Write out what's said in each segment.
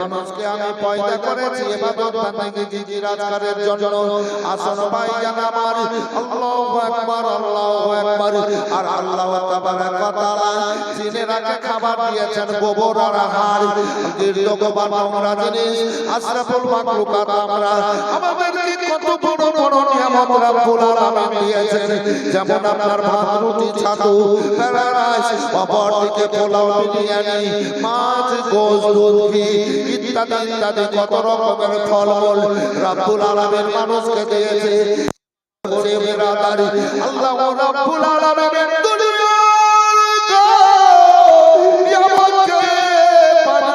মানুষকে আমি পয়দা করেছি ইবাদত বান্দাগি জিকিরাজকারের জন্য। আসুন ভাইজান আমার, আল্লাহু আকবার, আল্লাহু আকবার। আর আল্লাহ তাবারাক ওয়া তাআলা জিনেরাকে খাবার দিয়েছেন গোবর আর হাড়, গির্দগবান নোংরা জিনিস। আশরাফুল মাখলুকাত আমরা, আমাদেরকে কত বড় বড় নিয়ামত রব্বুল আলামিন দিয়েছেন। যেমন আপনার ভাত, রুটি, ছাতু, ফ্রাইড রাইস, অপরদিকে পোলাও, বিরিয়ানি, মাছ, গোশত, দুধ, ঘি ইত্যাদি ইত্যাদি কত রকমের ফলমূল রব্বুল আলামিন মানুষকে দিয়েছে। আল্লাহ রব্বুল আলামিনের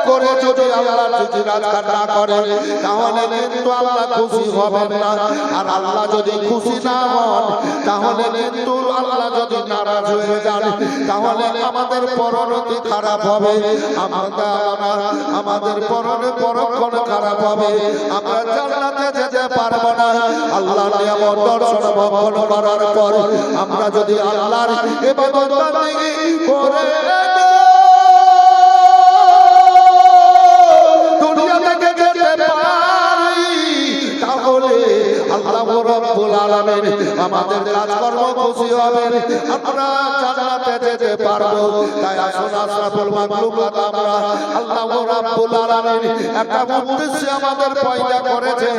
করে যদি আল্লাহ জিকিরাজকার না করে তাহলে কিন্তু আল্লাহ খুশি হবেন না। আর আল্লাহ যদি খুশি না হন তাহলে কিন্তু আল্লাহ যদি নারাজ হয়ে যান তাহলে আমাদের পরনতি খারাপ হবে, আমাদের পরক্ষণ খারাপ হবে, আমরা জান্নাতে যেতে পারবো না। আল্লাহর নিয়ামত দর্শন ভক্ষণ করার পর আমরা যদি আল্লাহর ইবাদত বান্দাগি করে আল্লাহ রাব্বুল আলামিন আমাদের কাজকর্ম খুশি হবেন, আমরা জান্নাতে যেতে পারবো। তাই আসুন আশরাফুল মাখলুকাত আমরা, আল্লাহ রাব্বুল আলামিন একটা উদ্দেশ্যে আমাদের পয়দা করেছেন,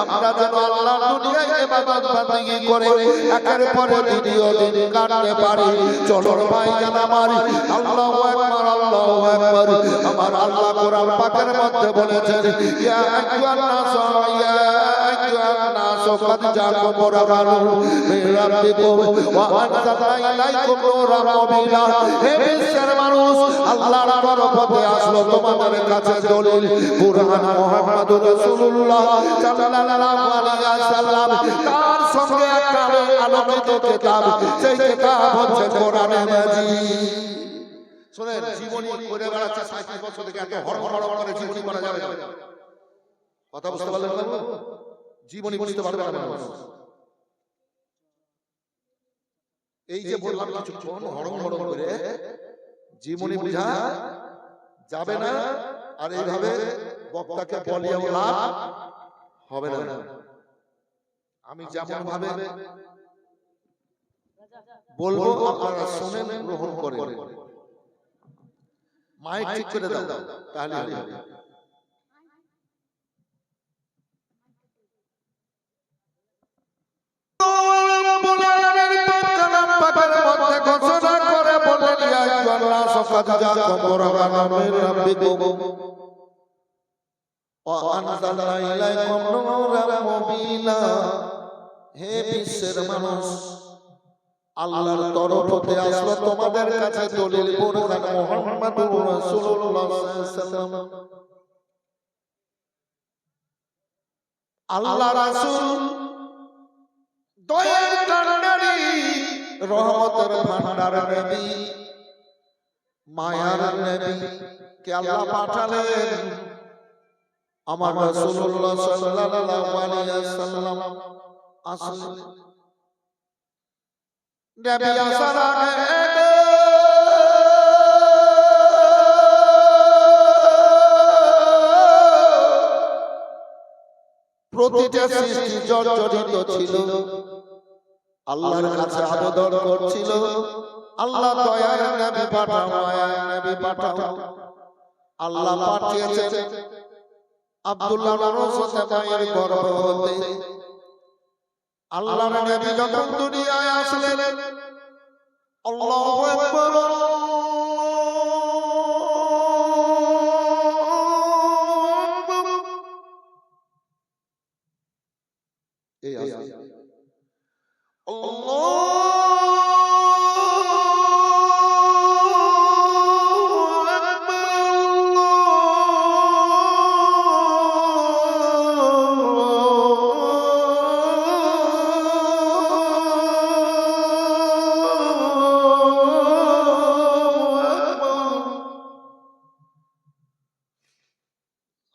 আমরা যেন আল্লাহর দুনিয়ায় ইবাদত বান্দাগি করে একের পর দ্বিতীয় দিন কাটতে পারি। চলো ভাইজান আমার, আল্লাহু আকবার, আল্লাহু আকবার। আমার আল্লাহ কোরআন পাকের মধ্যে বলেছেন, ইয়া আইয়ুহান নাস, ইয়া আইয়ুহান নাস قد جاءكم برهان من ربكم وأنزلنا إليكم نورا مبينا। হে বিশ্বের মানুষ, আল্লাহর তরফ থেকে আসলো তোমাদের কাছে দলিল, কুরআন, মুহাম্মদুর রাসূলুল্লাহ সাল্লাল্লাহু আলাইহি ওয়াসাল্লাম, তার সঙ্গে একটা আলোকিত কিতাব, সেই কিতাব হচ্ছে কোরআনে মাজিদ। শুনেন, জীবনী করে বেড়াচ্ছে 37 বছর থেকে, এত হড়হড় করে জীবনী করা যাবে না। কথা বুঝতে পারলেন না? জীবনী বুঝতে পারবে না মানুষ। এই যে বললাম কিছুক্ষণ হড়হড় করে জীবনী বোঝা যাবে না, আর এইভাবে বক্তাকে বলিয়েও লাভ হবে না। আমি যেমন ভাবে বলবো আপনারা শুনেন, গ্রহণ করেন। মাইক ঠিক করে দাও, তাহলে হবে। হে বিশ্বের মানুষ, আল্লাহর তরফ হতে আসলো তোমাদের কাছে দলিল, কোরআন, মুহাম্মদুর রাসূলুল্লাহ সাল্লাল্লাহু আলাইহি ওয়াসাল্লাম। আল্লাহ রাসূল দয়ার কান্ডারি, রহমতের ভান্ডার নবী, মায়ার নবী কে আল্লাহ পাঠালেন আমার রাসূলুল্লাহ সাল্লাল্লাহু আলাইহি ওয়াসাল্লাম। আসলে নবী আসার আগে প্রতিটা সৃষ্টি জর্জরিত ছিল, আল্লাহর কাছে আবেদন করছিল, আল্লাহ দয়ার নবী পাঠাও, মায়ার নবী পাঠাও। আল্লাহ পাঠিয়েছেন আব্দুল্লাহ মায়ের গর্ভ হতে। আল্লাহর নবী যখন দুনিয়ায় আসলেন, আল্লাহু আকবার, এই আসলে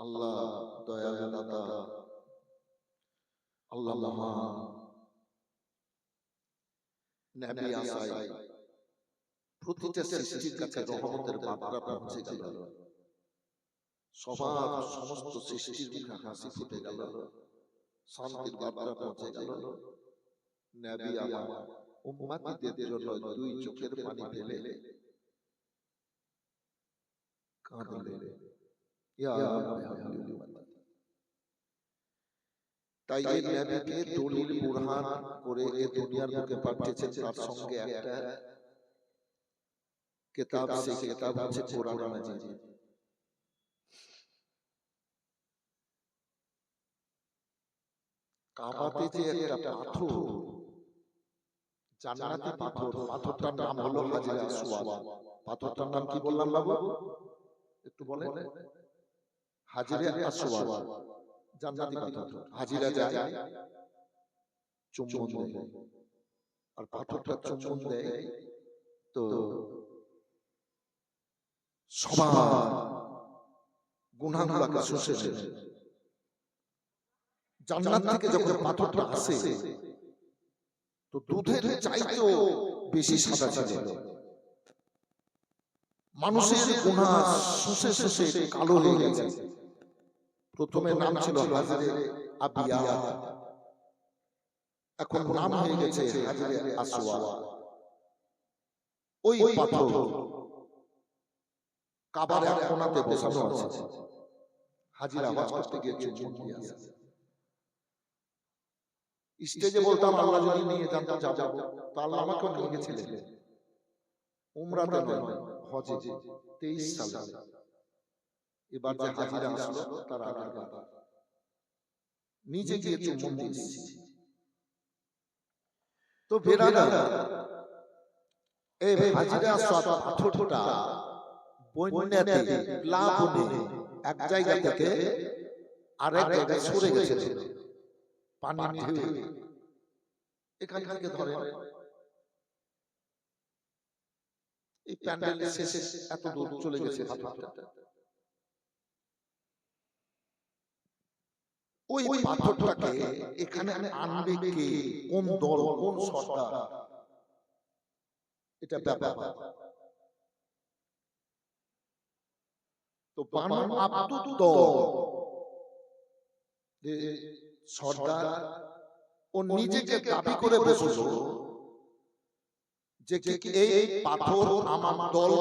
আল্লাহ দয়াল দাতা, আল্লাহ মহান। নবী আসাই প্রতিটা সৃষ্টির কাছে রহমতের মাত্রা পৌঁছে গেল। সবার সমস্ত সৃষ্টির মুখে হাসি ফুটে গেল, শান্তির বার্তা পৌঁছে গেল। নবী আমার উম্মতিদের জন্য দুই চোখের পানি ফেলে কাঁদলেন, ইয়া রাব্বি হাবলি উম্মতি। তাই এই নবীকে দলিল বুরহান করে এই দুনিয়ার বুকে পাঠিয়েছেন। তার সঙ্গে একটা কিতাব, সেই কিতাব হচ্ছে কোরআন মাজিদ। কাবাতে যে একটা পাথর, জান্নাতি পাথর, পাথরটার নাম হলো হাজরে আসওয়াদ। পাথরটার নাম কি বললাম বাবু, একটু বলেন? হাজরে আসওয়াদ, জান্নাতি পাথর। হাজিরা যায় চুম্বন দেয়, আর পাথরটা চুম্বন দেয় তো সবার গুনাহগুলোকে শুষে নেয়। জান্নাত থেকে যখন পাথরটা আসে তো দুধের চাইতেও বেশি সাদা ছিল। মানুষের গুনাহ শুষে শুষে কালো হয়ে গেছে। প্রথমে নাম ছিল হাজরে আবিয়াদ, এখন নাম হয়ে গেছে হাজরে আসওয়াদ। ওই পাথর কাবার এক কোণাতে বসানো আছে। হাজিরা আওয়াজ করতে গিয়ে চুম্বন দিয়ে আসে। স্টেজে বলতাম আল্লাহ যদি নিয়ে যান তো যাব, তো আল্লাহ আমাকেও নিয়ে গেছিলেন উমরাতে নয়, হজে 23 সালে। এবার যে হাজিরা আসলো তার আগের বার নিজে গিয়ে চুম্বন দিয়েছি। তো বেরানা এই হাজিরা আসওয়াদ পাথরটা বন্যাতে প্লাবনে এক জায়গা থেকে আরেক জায়গায় সরে গেছে পানির ঢেউ। এখান থেকে ধরে এই প্যান্ডেলের শেষে এত দূর চলে গেছে পাথরটা। ওই পাথরটাকে এখানে আনবে কে, কোন দল, কোন সরকার, এটা ব্যাপার। তো বানু আব্দুদ দল সরদার ও নিজেকে দাবি করে বসলো যে এই পাথর আমার দল,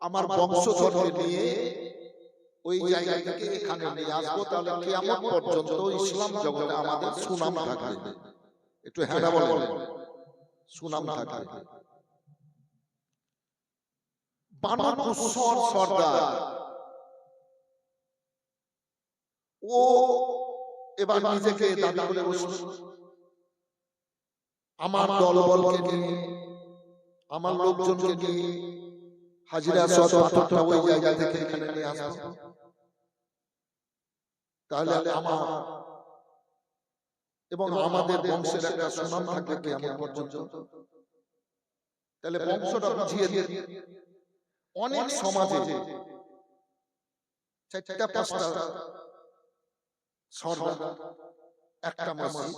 আমার বংশধরকে নিয়ে ওই জায়গা থেকে এখানে নিয়ে আসবো, তাহলে কিয়ামত পর্যন্ত ইসলাম জগতে আমাদের সুনাম থাকবে। একটু হ্যাঁ বলেন, সুনাম থাকবে। বানু কুসর সরদার ও এবার নিজেকে দাবি করে বসলো, আমার দলবলকে নিয়ে, আমার লোকজনকে নিয়ে হাজিরা আসওয়াদ পাথরটা ওই জায়গা থেকে এখানে নিয়ে আসবো, তাহলে আমার এবং আমাদের বংশের একটা সুনাম থাকবে কিয়ামত পর্যন্ত। তাহলে বংশটা বুঝিয়ে দিয়ে অনেক সমাজে চারটা পাঁচটা সরদার, একটা মসজিদ।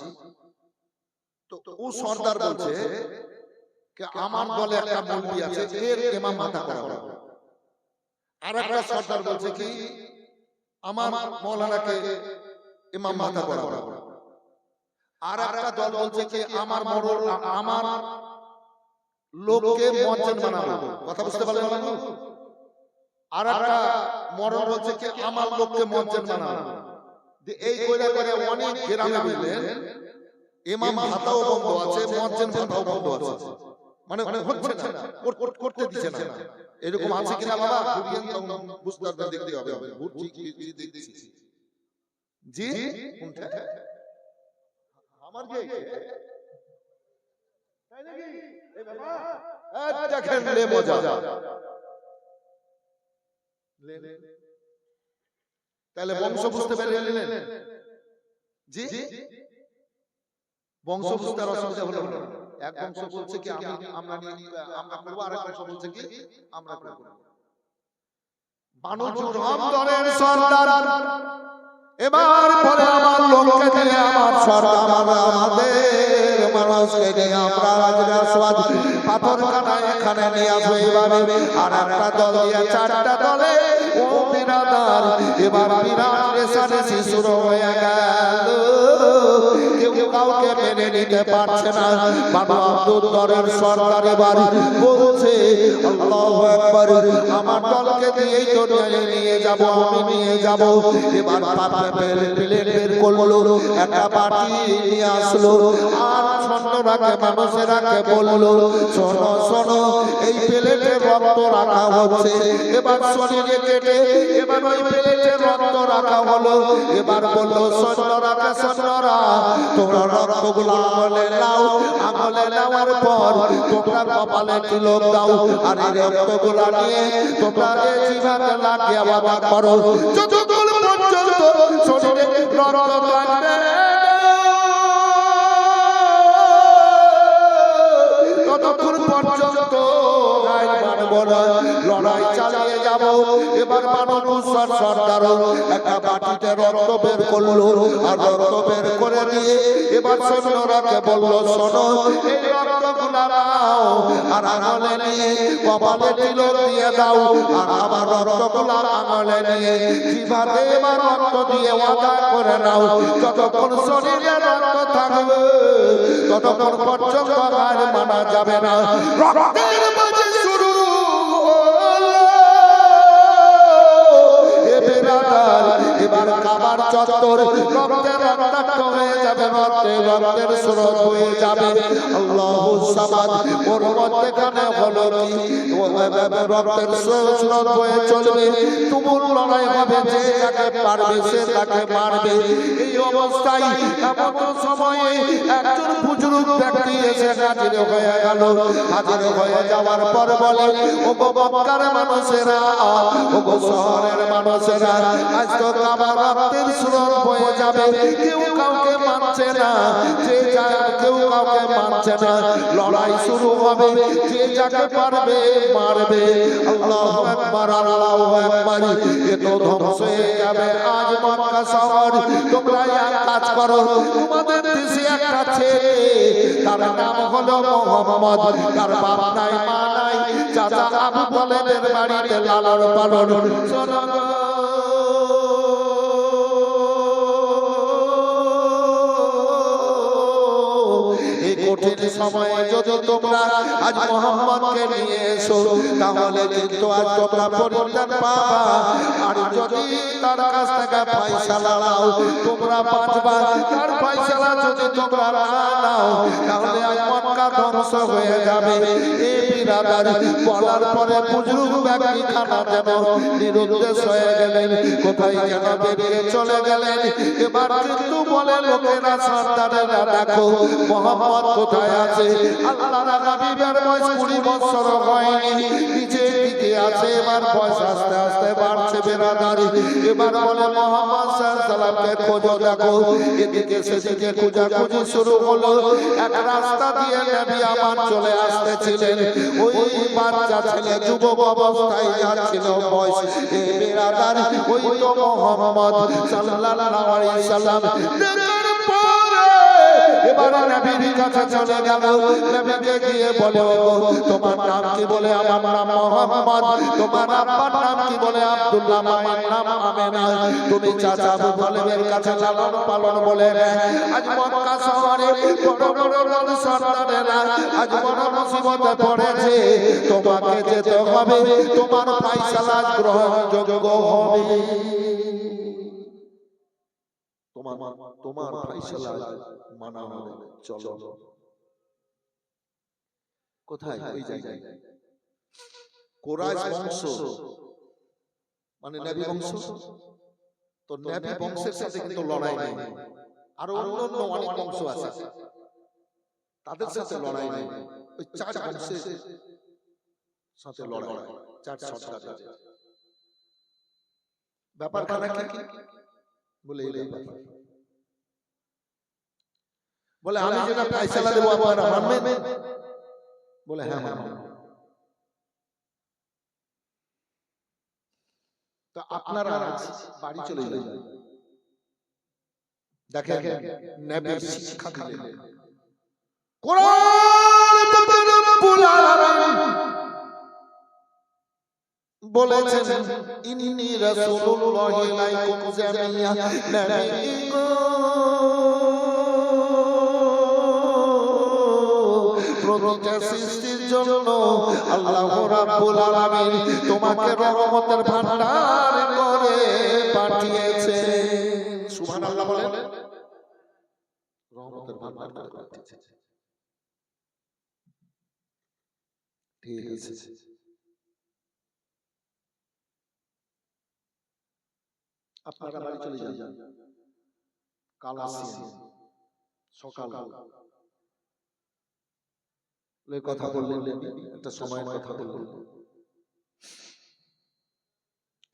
তো ও সরদার বলছে যে আমার দলে একটা মৌলবি আছে, এর ইমাম মাথা করাবো। আর একটা সরদার বলছে কি আমার মাওলানাকে ইমাম মাথা করাবো। আর একটা দল বলছে কি আমার লোককে মুয়াজ্জিন বানাবো। কথা বুঝতে পারলেন না? আর একটা মরণ বলছে কি আমার লোককে মুয়াজ্জিন বানাবো। এই কইরা করে অনেক গ্রামে বললেন ইমাম ভাতাও বন্ধ আছে, মুয়াজ্জিন ভাতাও বন্ধ আছে, মানে হচ্ছে না, করতে দিচ্ছে না। এরকম আছে কিনা বাবা ঘুরিয়ে বুঝতে পারবেন, দেখতে হবে। ঘুরছি কি দেখছি জি কোনটা আমার কি তাই নাকি এই বাবা দেখেন লে মজা তাহলে বংশ বুঝতে পারলেন জি বংশ বুঝতে আর অসুবিধা হলো না। এক বংশ বলছে কি আমরা করব, আর এক বংশ বলছে কি আমরা করব। বানু জুরহাম দলের সরদার এবার পরে আমার লোককে নিয়ে, আমার সরদার আমাদের মানুষকে নিয়ে আমরা হাজরে আসওয়াদ পাথর কাটা এখানে নিয়ে আসবো। এভাবে আর একটা দল দিয়ে চারটা দলে ও বিরাদা বেরাদার এবার বিরাট রেসারেসি শুরু হয়ে গেল। কেউ কাউকে মেনে নিতে পারছে না। বাবা আব্দুল দরের সরকার এবার বলছে আল্লাহু আকবার, আমার দলকে দিয়েই তো নিয়ে যাব, আমি নিয়ে যাব। এবার পাপা প্লেট বের করলো, একটা বাটি নিয়ে আসলো, আর সৈন্যরাকে মানুষেরাকে বললো শোনো শোনো, এই প্লেটে রক্ত রাখা হচ্ছে। এবার শরীরে কেটে এবার ওই প্লেটে রক্ত রাখা হলো। এবার বললো সৈন্যরাকে, সৈন্যরা তোমরা রক্তগুলো আঙুলে নাও, আঙুলে নেওয়ার পর তোমরা কপালে তিলক দাও, আর এই রক্তগুলো নিয়ে তোমরা এই জিভাতে লাগিয়ে বাবা করো, যতক্ষণ পর্যন্ত শরীরে রক্ত থাকবে ততক্ষণ পর্যন্ত লড়াই চালিয়ে যাব। এবার মানবুসার সর্দার একটা বাটিতে রক্ত বের করলো, আর রক্ত বের করে দিয়ে এবার সৈন্যরাকে বললো শোনো, এই রক্তগুলা নাও, আর আঙুলে নিয়ে কপালে তিলক দিয়ে দাও, আর আবার রক্তগুলা আঙুলে নিয়ে জিভাতে এবার রক্ত দিয়ে ওয়াদা করে নাও, যতক্ষণ শরীরে রক্ত থাকবে ততক্ষণ পর্যন্ত আর মানা যাবে না। রক্তের বাজি শুরু এবার কাবার চত্বর রক্তে রক্তাক্ত হয়ে যাবে, রক্তে রক্তের স্রোত হয়ে যাবে। আল্লাহু সামাদ, ওর মধ্যখানে হলো কি রক্তের স্রোত হয়ে চলবে, তুমুল লড়াই হবে, যে যাকে পারবে সে তাকে মারবে। এই অবস্থায় এমন সময়ে একজন বুজুর্গ ব্যক্তি এসে হাজির হয়ে গেল। হাজির হয়ে যাওয়ার পর বলে, ও মক্কার মানুষেরা, ও শহরের মানুষেরা, আজ তো কাবার রক্তের স্রোত বয়ে যাবে, কেউ কাউকে মানছে না, যে কেউ কাউকে মানছে না, লড়াই শুরু হবে, যে যাকে পারবে মারবে। আল্লাহু আকবার, আল্লাহু আকবার, এ তো ধ্বংস হয়ে যাবে আজ মক্কা শহর। তোমরা এক কাজ করো, তোমাদের দেশে একটা ছেলে, তার নাম হলো মুহাম্মদ, তার বাপ নাই মা নাই, চাচা আবু তালেবের বাড়িতে লালন পালন। শোনো কঠিন সময়ে যদি তোমরা আজ মুহাম্মদকে নিয়ে এসো, তাহলে কিন্তু আজ তোমরা পরিত্রাণ পাবা। আর যদি তার কাছ থেকে ফয়সালা নাও তোমরা বাঁচবা, তার ফয়সালা যদি তোমরা না নাও তাহলে আজ মক্কা ধ্বংস হয়ে যাবে। এই বিরাদার বলার পরে বুজুর্গ ব্যক্তি খানা যেন নিরুদ্দেশ হয়ে গেলেন, কোথায় যেন বেরিয়ে চলে গেলেন। এবার কিন্তু বলে লোকেরা, সন্তানেরা, দেখো মুহাম্মদ কোথায় আছে? আল্লাহর হাবিবের বয়স 20 বছর হয়নি, নিচের দিকে আছে, এবার বয়স আস্তে আস্তে বাড়ছে বেরাদারি। এবার বলে মুহাম্মদ সাল্লাল্লাহু আলাইহি সাল্লামকে খোঁজো, দেখো এদিকে সেদিকে খোঁজাখুঁজি শুরু হলো। এক রাস্তা দিয়ে নবী আমার চলে আসতেছিলেন, ওই বাচ্চা ছেলে যুবক অবস্থায় যাচ্ছিল বয়স এ বেরাদারি, ওই তো মুহাম্মদ সাল্লাল্লাহু আলাইহি সাল্লাম। এবার নবীর কাছে চলে গেল, নবীকে গিয়ে বলে, তোমার নাম কি? বলে আমার নাম মুহাম্মদ। তোমার আব্বার নাম কি? বলে আব্দুল্লাহ। মায়ের নাম আমেনা। তুমি চাচা আবু তালেবের কাছে লালন পালন বলে। আজ মক্কা শহরে বড় বড় সন্তানেরা আজ বড় মুসিবতে পড়েছে, তোমাকে যেতে হবে, তোমার ফয়সালা গ্রহণযোগ্য হবে। তোমার ফয়সালা মানা হবে, চলো। কোথায়? ওই জায়গায় কুরাইশ বংশ, মানে নবী বংশ। তো নবী বংশের সাথে কিন্তু লড়াই নেই, আর অন্য অনেক বংশ আছে, তাদের সাথে লড়াই নেই। ওই 4 বংশের সাথে লড়াই, 4 সর্দার। ব্যাপারখানা কি? বলে এই ব্যাপার, বলে আমি যেটা ফয়সালা দেব আপনারা মানবেন? বলে হ্যাঁ মানব। তো আপনারা বাড়ি চলে যান, দেখেন নবীর শিক্ষা দিলেন। কোরআন রব্বুল আলামিন বলেছেন ইন্নী রাসূলুল্লাহি ইলাইকুম জামিয়া নবী গো প্রতিটা সৃষ্টির জন্য আল্লাহ রাব্বুল আলামিন তোমাকে রহমতের ভান্ডার করে পাঠিয়েছেন। সুবহানাল্লাহ বলেন। রহমতের ভান্ডার করে পাঠিয়েছেন। ঠিক আছে, আপনারা বাড়ি চলে যান, কাল আসেন সকাল কথা বললেন, একটা সময়ের কথা বললেন,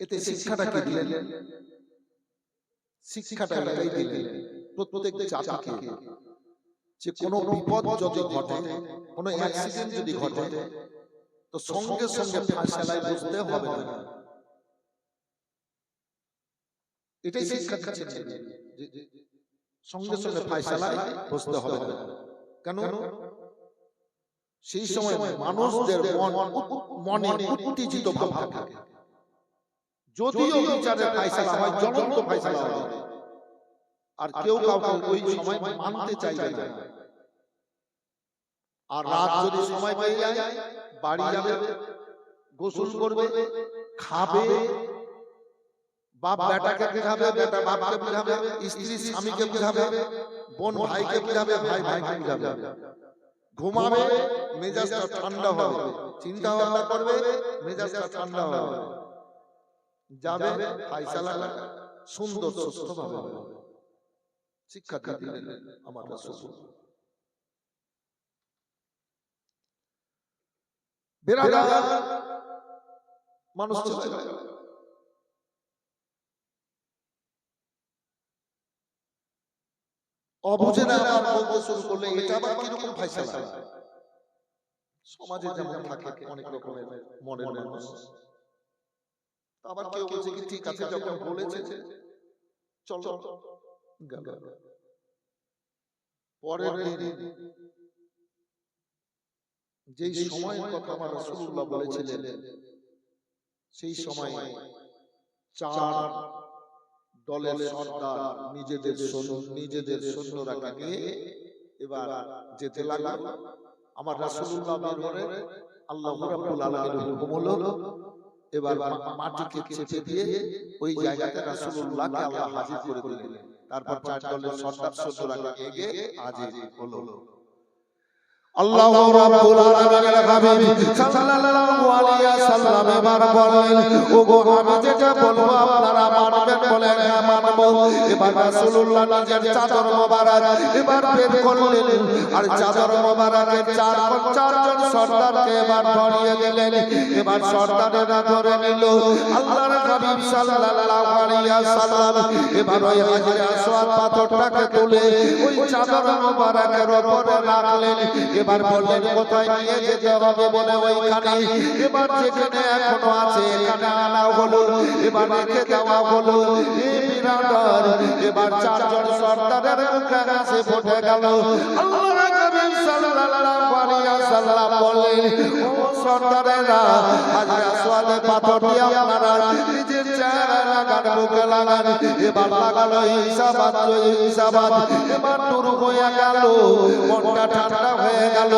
এতে শিক্ষাটা কি দিলেন? শিক্ষাটা এটাই দিলেন প্রত্যেক জাতিকে যে কোনো বিপদ যদি ঘটে, কোনো অ্যাক্সিডেন্ট যদি ঘটে, তো সঙ্গে সঙ্গে ফায়সালায় বুঝতে হবে না। এটাই শিক্ষা দিচ্ছেন, সঙ্গে সঙ্গে ফায়সালায় বুঝতে হবে না। কেন? সেই সময় মানুষদের মনে উত্তেজিত ভাব থাকে। যদিও বিচারের ফায়সালা হয়, জ্বলন্ত ফায়সালা হয়, আর কেউ কাউকে ওই সময় মানতে চাইবে না। আর রাত যদি সময় পেয়ে যায়, বাড়ি যাবে, গোসল করবে, খাবে, বাপ বেটাকে বুঝাবে, বেটা বাপকে বুঝাবে, স্ত্রী স্বামীকে বুঝাবে, বোন ভাইকে বুঝাবে, ভাই ভাইকে বুঝাবে, ঘুমাবে, মেজাজটা ঠান্ডা হবে, চিন্তা ভাবনা করবে, মেজাজটা ঠান্ডা হবে, যাবে, ফায়সালা সুন্দর সুস্থ ভাবে হবে। শিক্ষা দিলেন আমার রাসূল। বেরাদার মানুষ চলে গেল, অবুঝে না আবার বলতে শুরু করলে এটা আবার কিরকম ফায়সালা? সমাজে যেমন থাকে অনেক রকমের মনের মানুষ, আবার কেউ বলছে কি ঠিক আছে, যখন বলেছে চলো গেল। পরের দিন যেই সময়ের কথা আমার রাসূলুল্লাহ বলেছিলেন, সেই সময় চার দলের সর্দার নিজেদের সৈন্যরাকে নিয়ে এবার যেতে লাগলো। আমার রাসূলুল্লাহ বের হলেন, আল্লাহ রাব্বুল আলামিনের হুকুম হলো এবার মাটিকে চেপে দিয়ে ওই জায়গাতে রাসূলুল্লাহকে আল্লাহ হাজির করে দিলেন। তারপর চার দলের সর্দার সৈন্যরাকে নিয়ে হাজির হলো। আল্লাহ রাব্বুল আলামিনের হাবিব সাল্লাল্লাহু আলাইহি ওয়াসাল্লাম এবার বলেন, ওগো আমি যেটা বলবো আপনারা মানবেন? বলে হ্যাঁ মানব। এবার রাসূলুল্লাহ নিজের চাদর মোবারক এবার বের করলেন, আর চাদর মোবারকের চারজন সর্দারকে এবার ধরিয়ে দিলেন। এবার সর্দারেরা ধরে নিল আল্লাহর হাবিব সাল্লাল্লাহু আলাইহি ওয়াসাল্লাম। এবার ওই হাজরে আসওয়াদ পাথরটাকে তুলে ওই চাদর মোবারকের উপরে রাখলেন। এবার বললেন কোথায় নিয়ে যেতে হবে? বলে ওইখানে। এবার যেখানে এখনো আছে এখানে আনা হলো, এবার রেখে দেওয়া হলো। বিরাদর এবার চারজন সর্দারের মুখে হাসি ফুটে গেল। আল্লাহর হাবিব সাল্লাল্লাহু আলাইহি ওয়াসাল্লাম বললেন, ও সর্দারেরা, হাজরে আসওয়াদে পাথর দিয়ে আপনারা নিজের চেহারা লাগান, মুখে লাগান। এবার লাগালো হিসাবাত, এবার শুরু হয়ে গেল, মনটা ঠান্ডা হয়ে গেল।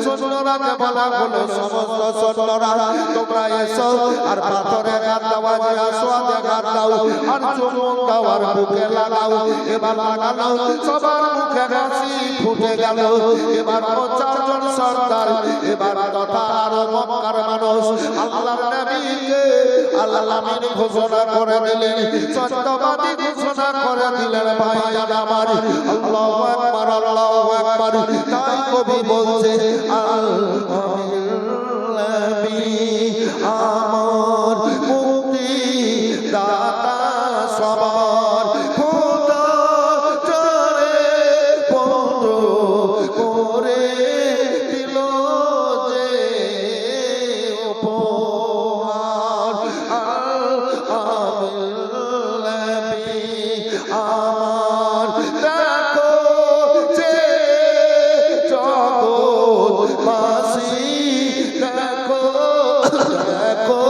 সৈন্যরাকে বলা হলো, সমস্ত সৈন্যরা তোমরা এসো, আর পাথরে হাত দাও, হাজরে আসওয়াদে হাত দাও, আর চুমুক দাও, আর মুখে লাগাও। এবার লাগানো, সবার মুখে হাসি ফুটে গেল। এবার চারজন সর্দার এবার তথা আর মক্কার মানুষ আল্লাহর নবীকে আল্লাহর ঘোষণা করে দিলেন, সত্যবাদী ঘোষণা করে দিলেন। ভাইজান আমার, আল্লাহু আকবার, আল্লাহু আকবার। তাই কবি বলছে, আমার মুক্তি দাতা সবার খোদা চরে বন্ধ করে দিল যে উপহার। আমার দেখো যে জগৎবাসী, দেখো দেখো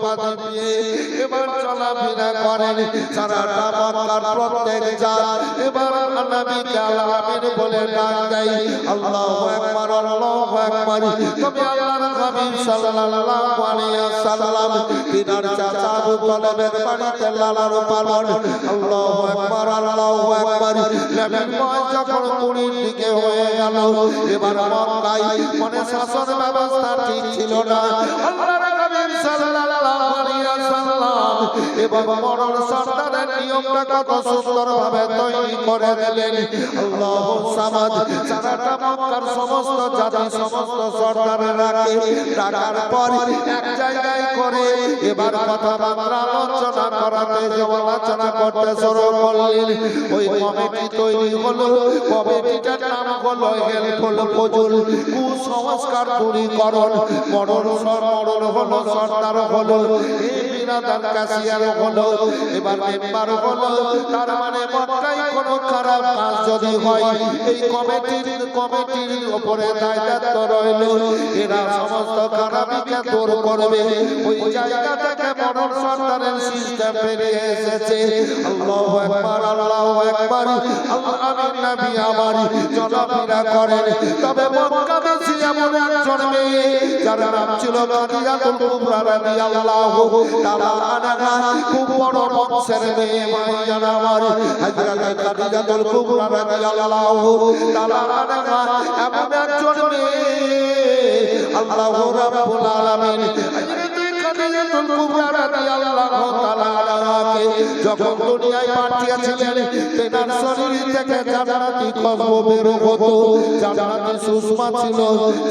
উপাধি পেয়ে এবার চলাফেরা করেন সারাটা মক্কার প্রত্যেক জাত এবার নবীকে আলামিন বলে ডাক দেয় আল্লাহু আকবার আল্লাহু আকবার তবে আল্লাহর হাবিব সাল্লাল্লাহু আলাইহি ওয়াসাল্লাম তিনার চাচা আবু তালেবের বাড়িতে লালন পালন আল্লাহু আকবার আল্লাহু আকবার নবীর বয়স যখন 20 দিকে হয়ে গেল এবার মক্কায় মানে শাসন ব্যবস্থা ঠিক ছিল না আল্লাহর হাবিব সাল্লাল্লাহু আলাইহি ওয়াসাল্লাম এবং মরণ সর্দারের নিয়মটা কত সুন্দরভাবে তৈরি করে দিলেন আল্লাহু সামাদ সারাটা মক্কার সমস্ত জাতি সমস্ত সর্দারেরাকে ডাকার পর এক জায়গায় করে এবার কথাবার্তা আলোচনা করাতে আলোচনা করতে শুরু করলেন ওই কমিটি তৈরি হলো কমিটিটার নাম হলো হেল্পফুল ফজল কুসংস্কার দূরীকরণ মরণ হলো সর্দার হলো এই বিরাদার কাশিয়ার হলো এবার মেম্বার হলো তার মানে মক্কায় কোনো খারাপ কাজ যদি হয় এই কমিটির উপরে দায়িত্ব রইল এরা সমস্ত খারাপিকে দূর করবে ওই জায়গা থেকে মরণ সর্দারের সিস্টেম বেরিয়ে এসেছে আল্লাহু আকবার আল্লাহু আকবার আল্লাহর নবী আমার চলাফেরা করেন তবে মক্কাবাসী এমন একজন মেয়ে যার নাম ছিল খাদিজাতুল কুবরা রাদিয়াল্লাহু তাআলা আনহা খুব বড় বংশের মেয়ে ভাইজান আমার হযরত খাদিজাতুল কুবরা রাদিয়াল্লাহু তাআলা আনহা এমন একজন মেয়ে আল্লাহু রাব্বুল আলামিন হযরত খাদিজাতুল কুবরা রাদিয়াল্লাহু তাআলা আনহাকে যখন দুনিয়ায় পাঠিয়েছিলেন তেনার শরীর থেকে জান্নাতি খুশবু বের হতো জান্নাতি সুষমা ছিল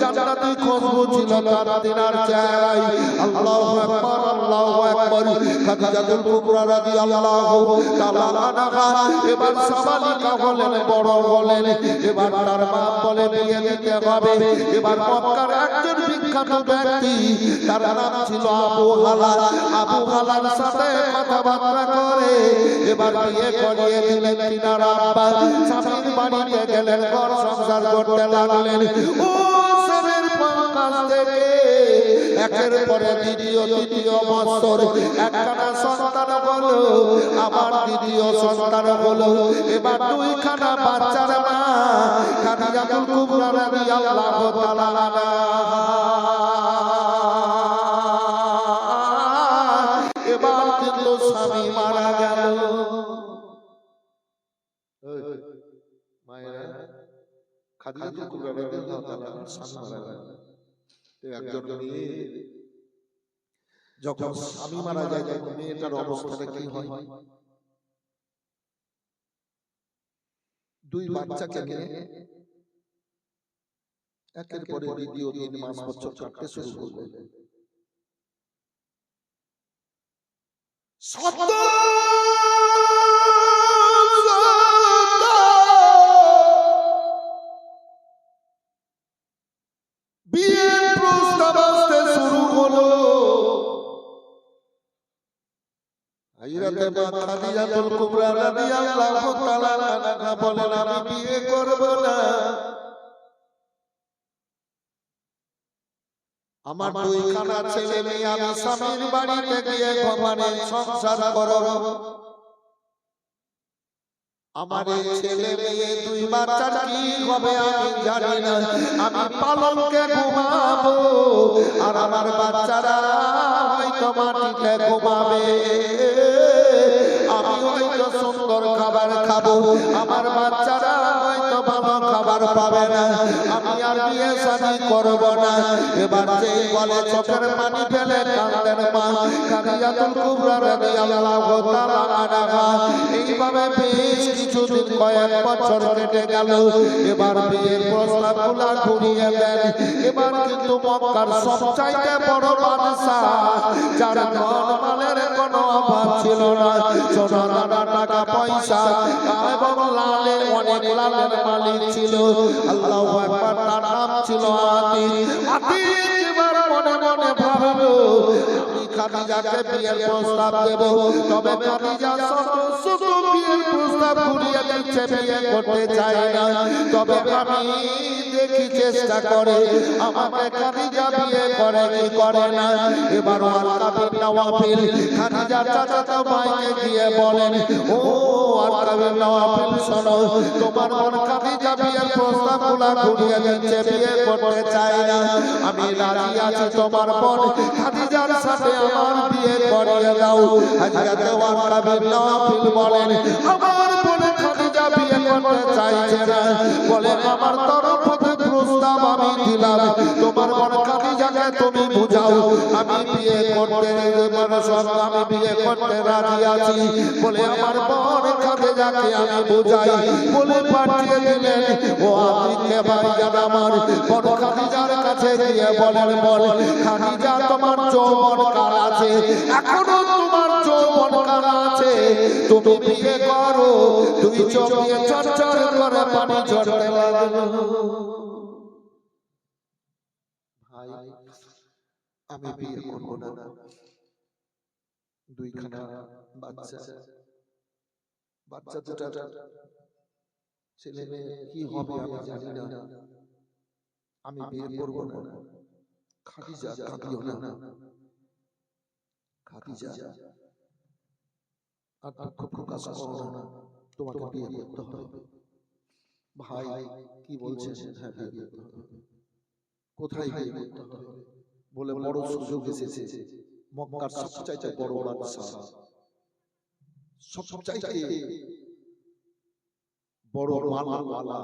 জান্নাতি খুশবু ছিল তার তেনার চেহারায় আল্লাহু আকবার আল্লাহু আকবার খাদিজাতুল কুবরা রাদিয়াল্লাহু তাআলা আনহা এবার সাবালিকা হলেন বড় হলেন এবার তার মা বলে বিয়ে দিতে হবে এবার মক্কার একজন বিখ্যাত ব্যক্তি তার নাম ছিল আবু হালার সাথে কথাবার্তা করে এবার বিয়ে করিয়ে দিলেন তিনার আব্বা স্বামীর বাড়িতে গেলেন ঘর সংসার করতে লাগলেন ও স্বামীর কাছ থেকে একের পরে তৃতীয় বছর একখানা সন্তান হলো আবার দ্বিতীয় সন্তান হলো এবার দুইখানা বাচ্চার মা খাদিজাতুল কুবরা রাদিয়াল্লাহু তাআলা আনহা এবার কিন্তু স্বামী মারা গেল মায়েরা খাদিজাতুল কুবরা রাদিয়াল্লাহু তাআলা স্বামী মারা গেল একজন মেয়ে যখন স্বামী মারা যায় তখন মেয়েটার অবস্থাটা কি হয় দুই বাচ্চাকে নিয়ে একের পরে দ্বিতীয় 3 মাস বছর কাটতে শুরু করবে বিয়ের প্রস্তাব আসতে শুরু হলো হযরতে মা খাদিজাতুল কুবরা রাদিয়াল্লাহু তাআলা আনহা বলেন আমি বিয়ে করব না আমার দুইখানা ছেলে মেয়ে আমি স্বামীর বাড়িতে গিয়ে ঘরে সংসার করব আমার এই ছেলে মেয়ে দুই বাচ্চার কি হবে আমি জানি না আমি পালনকে ঘুমাবো আর আমার বাচ্চারা হয়তো মাটিতে ঘুমাবে আমি হয়তো সুন্দর খাবার খাবো আমার বাচ্চারা হয়তো ভালো খাবার পাবে না আমি আর বিয়ে শাদী করব না এবার যেই বলে চোখের পানি ফেলে কাঁদেন মা খাদিজাতুল কুবরা রাদিয়াল্লাহু তাআলা আনহা এইভাবে বেশ কিছুদিন কয়েক বছর কেটে গেল এবার বিয়ের প্রস্তাবগুলো ঘুরিয়ে দেন এবার কিন্তু মক্কার সবচাইতে বড় বাদশা যার ধনমালের কোনো অভাব ছিল না সোনা দানা টাকা পয়সা এবং লালে অনেক লালের মালিক ছিল আল্লাহু আকবার তার নাম ছিল আতিক এবার মনে মনে ভাবলো আমি খাদিজাকে বিয়ের প্রস্তাব দেব তবে খাদিজা সদস্য তো বিয়ের প্রস্তাব ঘুরিয়ে দিচ্ছে, বিয়ে করতে চায় না। তবে আমি দেখি চেষ্টা করে আমাকে খাদিজা বিয়ে করে কি করে না। এবার ওয়ারকা বিন নওয়াফিল খাদিজার চাচাতো ভাইকে গিয়ে বলেন, ও ওয়ারকা বিন নওয়াফিল শোনো, তোমার বোন খাদিজা বিয়ের প্রস্তাবগুলো ঘুরিয়ে দিচ্ছে, বিয়ে করতে চায় না। আমি রাজি আছি, তোমার বোন খাদিজার সাথে আমার বিয়ে করিয়ে দাও। হযরত ওয়ারকা বিন নওয়াফিল বলেন, আমার বোন খাদিজা বিয়ে করতে চাইছে না, বলে আমার তরফ থেকে প্রস্তাব আমি দিলাম, তোমার বোন খাদিজাকে তুমি বুঝাও, আমি বিয়ে করতে আমি বিয়ে করতে রাজি আছি। বলে আমার বোন খাদিজাকে আমি বুঝাই বলে পাঠিয়ে দিলেন। ও আতিকে ভাইজান আমার বোন খাদিজার কাছে গিয়ে বলেন, বল খাদিজা তোমার যৌবন কাল আছে, এখনো তোমার যৌবন কাল আছে, তুমি বিয়ে করো। দুই চোখ দিয়ে চরচর করে পানি ঝরতে লাগলো। ভাই আমি বিয়ে করব না, দুইখানা বাচ্চা, বাচ্চা দুটা ছেলে মেয়ে কি হবে আমি জানি না, আমি বিয়ে করব না। খাদিজা কাঁদিও না, খাদিজা আর দুঃখ প্রকাশ করো না, তোমাকে বিয়ে করতে হবে। ভাই কি বলছেন? হ্যাঁ বিয়ে করতে হবে। কোথায় বিয়ে করতে হবে? বলে বড় সুযোগ এসেছে, মক্কার সবচাইতে বড় বাদশা, সবচাইতে বড় মালওয়ালা,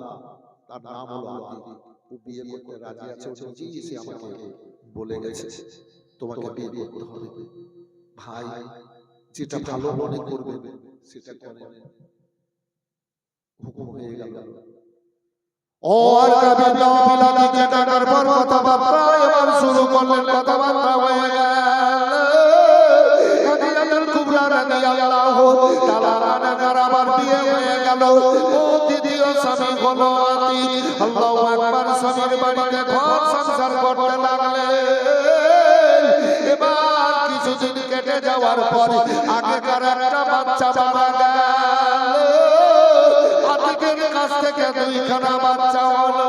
তার নাম হলো আতিক। ও বিয়ে করতে রাজি আছে, ও নিজেই এসে আমাকে বলে গেছে তোমাকে বিয়ে করতে হবে। ভাই যেটা ভালো মনে করবে সেটা করেন। হুকুম হয়ে গেল। ও আর কবি নওয়াফিল আতিকে ডাকার পর কথাবার্তা এবার শুরু করলেন। কথাবার্তা হয়ে গেল। খাদিজাতুল কুবরা রাদিয়াল্লাহু তাআলা আনহার আবার বিয়ে হয়ে গেল। ও দ্বিতীয় স্বামী হলো আতিক। আল্লাহু আকবার। স্বামীর বাড়িতে ঘর সংসার করতে লাগলেন। এবার কিছুদিন কেটে যাওয়ার পর আগেকার একটা বাচ্চা মারা গেল। আতিকের কাছ থেকে দুইখানা বাচ্চা হলো।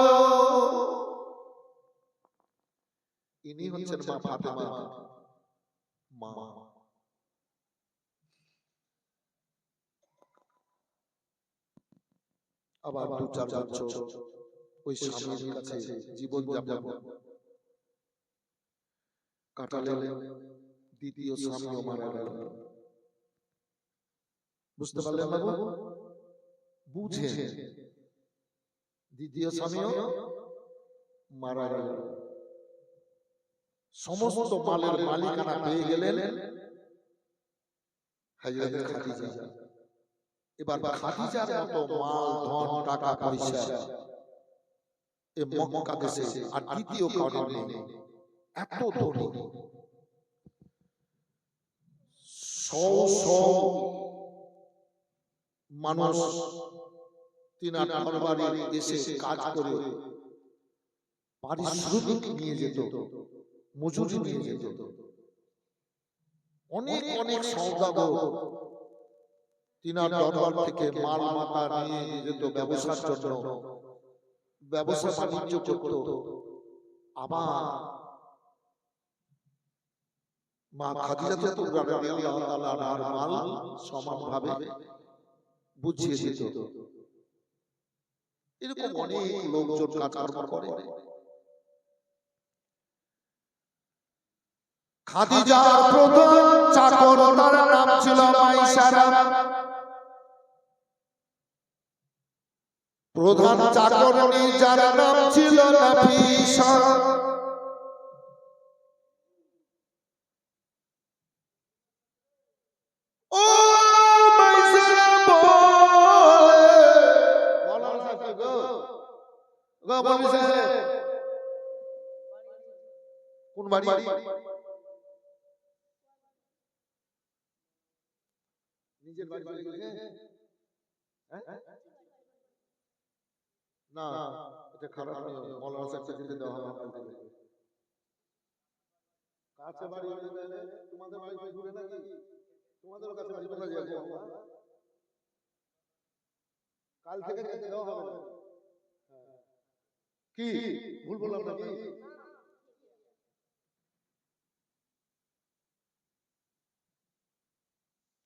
ইনি হচ্ছেন মা ফাতেমা মা। আবার 2-4 বছর ওই স্বামীর কাছে জীবন যাপন কাটালেন। দ্বিতীয় স্বামীও মারা গেল। বুঝতে পারলেন বাবু? বুঝে দ্বিতীয় স্বামীও মারা গেল। সমস্ত মালের মালিকানা পেয়ে গেলেন হযরত খাদিজা। এবার খাদিজার মতো মাল ধন টাকা পয়সা এ মক্কা দেশে আর দ্বিতীয় কারো নেই। এত ধনী, শো মানুষ তিনার দরবারে এসে কাজ করে পারিশ্রমিক নিয়ে যেত, মজুরি নিয়ে যেত। অনেক অনেক সওদাগর তিনার দরবার থেকে মাল মাতা নিয়ে যেত ব্যবসার জন্য, ব্যবসা বাণিজ্য করত। আবার মা খাদিজাতুল কুবরা রাদিয়াল্লাহু তাআলা আনহার মাল সমানভাবে বুঝিয়ে দিত। এরকম অনেক লোকজন কাজকর্ম করে। খাদিজার প্রধান চাকর, তার নাম ছিল মাইসারা। প্রধান চাকরনী যার নাম ছিল নাফিসা। ও মাইসারা বলে, মাওলানা সাহেব গো বলিছে কোন বাড়ি? নিজের বাড়ি চলে গেছে? না এটা খারাপ নিয়ম। মাওলানা সাহেবকে যেতে দেওয়া হবে না। কাছে বাড়ি হলে তোমাদের বাড়ি দূরে নাকি? তোমাদের কাছে বাড়ি কোথায় যাবো? কাল থেকে যেতে দেওয়া হবে না। কি ভুল বললাম নাকি?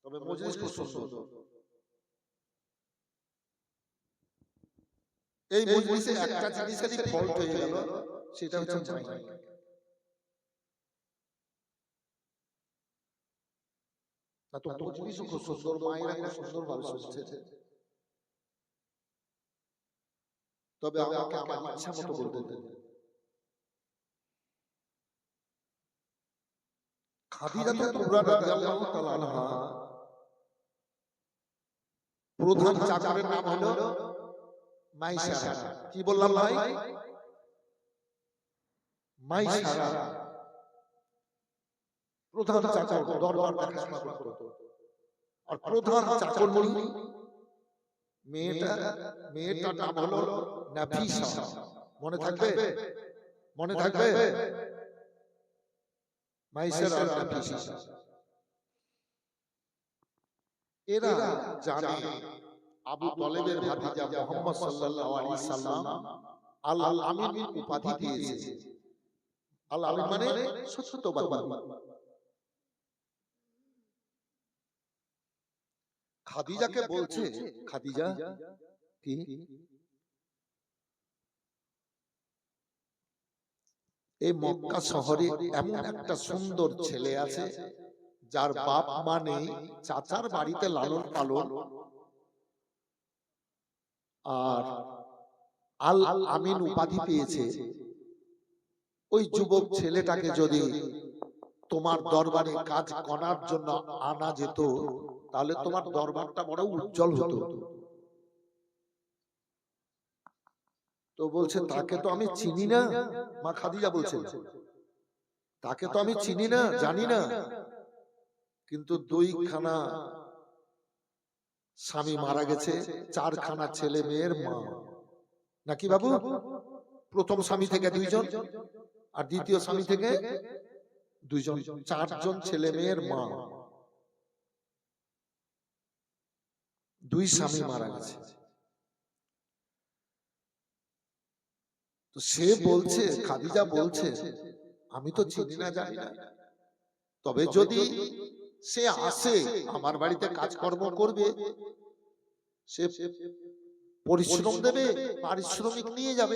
তবে মজলিস খুব সুন্দর। এই মজলিসে একটা জিনিসেরই ফল্ট হয়ে গেল, সেটা হচ্ছে মাইক। না তো মজলিসও খুব সুন্দর, মায়েরা খুব সুন্দর ভাবে শুনছে। তবে আমাকে আমার ইচ্ছা মতো বলতে দেন। খাদিজা কুবরা রাদিয়াল্লাহু তাআলা আনহা প্রধান চাকরের নাম হলো মাইসারা। কি বললাম ভাই? মাইসারা প্রধান চাকর, দরবার দেখাশোনা করতো। আর প্রধান চাকরমণি মেয়েটার নাম হলো নাফিসা। মনে থাকবে? মনে থাকবে? মাইসারা আর নাফিসা। এরা জানে আবু তালেবের ভাতিজা মুহাম্মদ সাল্লাল্লাহু আলাইহি সাল্লাম আল আমিন উপাধি দিয়েছে। আল আমিন মানে সত্যবাদী। খাদিজাকে বলছে, খাদিজা কি এই মক্কা শহরে এমন একটা সুন্দর ছেলে আছে যার বাপ মা নেই, চাচার বাড়িতে লালন পালন, আর আল আমিন উপাধি পেয়েছে। ওই যুবক ছেলেটাকে যদি তোমার দরবারে কাজ করার জন্য আনা যেত, তাহলে তোমার দরবারটা বড় উজ্জ্বল হতো। তো বলছে তাকে তো আমি চিনি না। মা খাদিজা বলছেন তাকে তো আমি চিনি না, জানি না, কিন্তু দুইখানা স্বামী মারা গেছে, চারখানা ছেলে মেয়ের মা। নাকি বাবু? প্রথম স্বামী থেকে দুইজন, আর দ্বিতীয় স্বামী থেকে দুইজন, চারজন ছেলে মেয়ের মা। দুই স্বামী মারা গেছে। তো সে বলছে, খাদিজা বলছে আমি তো চিনি না, জানি না, তবে যদি সে আসে আমার বাড়িতে কাজকর্ম করবে, সে পরিশ্রম দেবে, পারিশ্রমিক নিয়ে যাবে,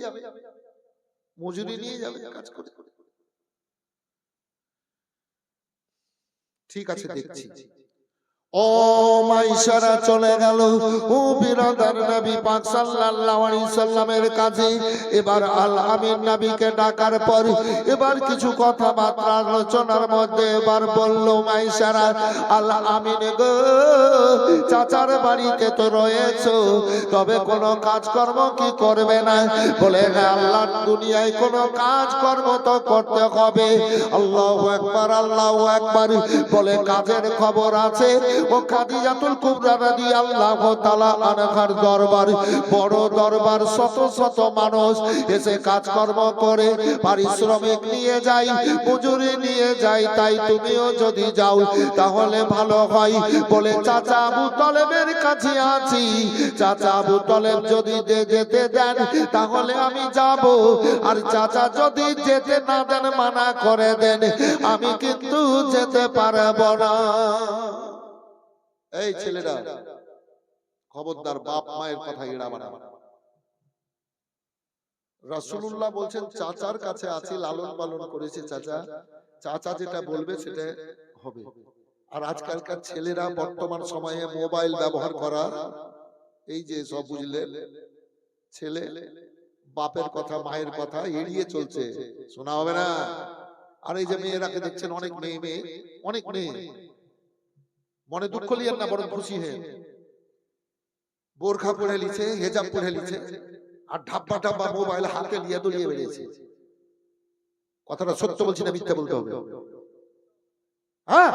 মজুরি নিয়ে যাবে, কাজ করে। ঠিক আছে, দেখছি। ও মাইসারা চলে গেল ও বিরাদার নবী পাক সাল্লাল্লাহু আলাইহি সাল্লামের কাছে। এবার আল আমিন নবীকে ডাকার পর এবার কিছু কথাবার্তা আলোচনার মধ্যে এবার বলল মাইসারা, আল আমিন গো, চাচার বাড়িতে তো রয়েছো, তবে কোনো কাজকর্ম কি করবে না? বলে হ্যাঁ, আল্লাহর দুনিয়ায় কোনো কাজকর্ম তো করতে হবে। আল্লাহু আকবার, আল্লাহু আকবার। বলে কাজের খবর আছে। ও খাদিজাতুল কুবরা রাদিয়াল্লাহু তাআলা আনহার দরবার, বড় দরবার, শত শত মানুষ এসে কাজকর্ম করে, পারিশ্রমিক নিয়ে যায়, মজুরি নিয়ে যায়। তাই তুমিও যদি যাও তাহলে ভালো হয়। বলে চাচা আবু তালেবের কাছে আছি, চাচা আবু তালেব যদি যেতে দেন তাহলে আমি যাব, আর চাচা যদি যেতে না দেন, মানা করে দেন, আমি কিন্তু যেতে পারবো না। এই ছেলেরা খবরদার, বাপ মায়ের কথা এড়াবা না। রাসূলুল্লাহ বলছেন চাচার কাছে আছি, লালন পালন করেছে চাচা, চাচা যেটা বলবে সেটা হবে। আর আজকালকার ছেলেরা বর্তমান সময়ে মোবাইল ব্যবহার করা, এই যে সব বুঝলে, ছেলে বাপের কথা মায়ের কথা এড়িয়ে চলছে, শোনা হবে না। আর এই যে মেয়েরাকে দেখছেন, অনেক মেয়ে, অনেক মেয়ে, মনে দুঃখ লিয়েন না, বরং খুশি হয়ে বোরখা পরে লিছে, হেজাব পরে লিছে, আর ঢাব্বা ঢাব্বা মোবাইল হাতে নিয়ে দলিয়ে বেরিয়েছে। কথাটা সত্য বলছি না মিথ্যা বলতে হবে? হ্যাঁ,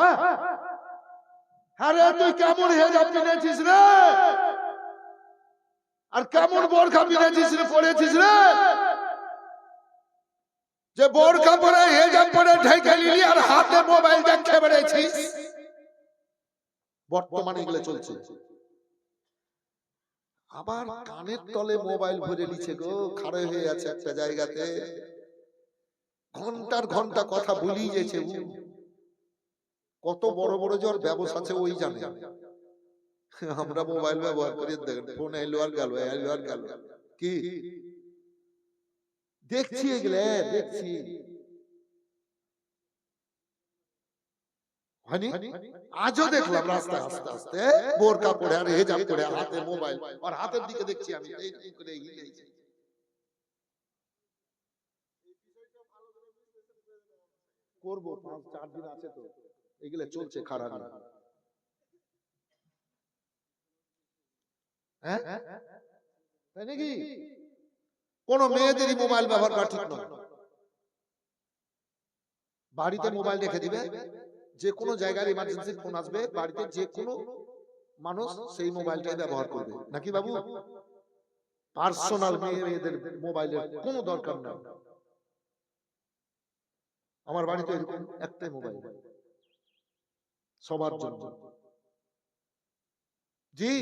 আরে তুই কেমন হেজাব কিনেছিস রে, আর কেমন বোরখা কিনেছিস রে, পরেছিস রে, যে বোরখা পরে হেজাব পরে ঢেকে নিলি আর হাতে মোবাইল দেখে বেরিয়েছিস। বর্তমানে এগুলো চলছে। আবার কানের তলে মোবাইল ভরে নিচ্ছে গো, খাড়ে হয়ে আছে একটা জায়গাতে, ঘন্টার ঘন্টা কথা বলি যেছে। কত বড় বড় জ্বর ব্যবসা আছে ওই জানে। আমরা মোবাইল ব্যবহার করি, দেখেন ফোন এলো আর গেল, এলো আর গেল। কি দেখছি এগুলো, দেখছি আজও দেখলাম রাস্তায় আস্তে আস্তে বোরকা পরে আর হেজাব করে হাতে মোবাইল, আর হাতের দিকে দেখছি আমি এই করে হিলেছি। করবো 5-4 দিন আছে তো, এগুলো চলছে খারাপ। হ্যাঁ তাই নাকি? কোন মেয়েদেরই মোবাইল ব্যবহার করা ঠিক নয়। বাড়িতে মোবাইল রেখে দিবে, যে কোনো জায়গায় ইমার্জেন্সি ফোন আসবে বাড়িতে, যে কোনো মানুষ সেই মোবাইলটাই ব্যবহার করবে নাকি বাবু? পার্সোনাল মেয়েদের মোবাইলের কোনো দরকার নাই। আমার বাড়িতে এরকম একটাই মোবাইল সবার জন্য। জি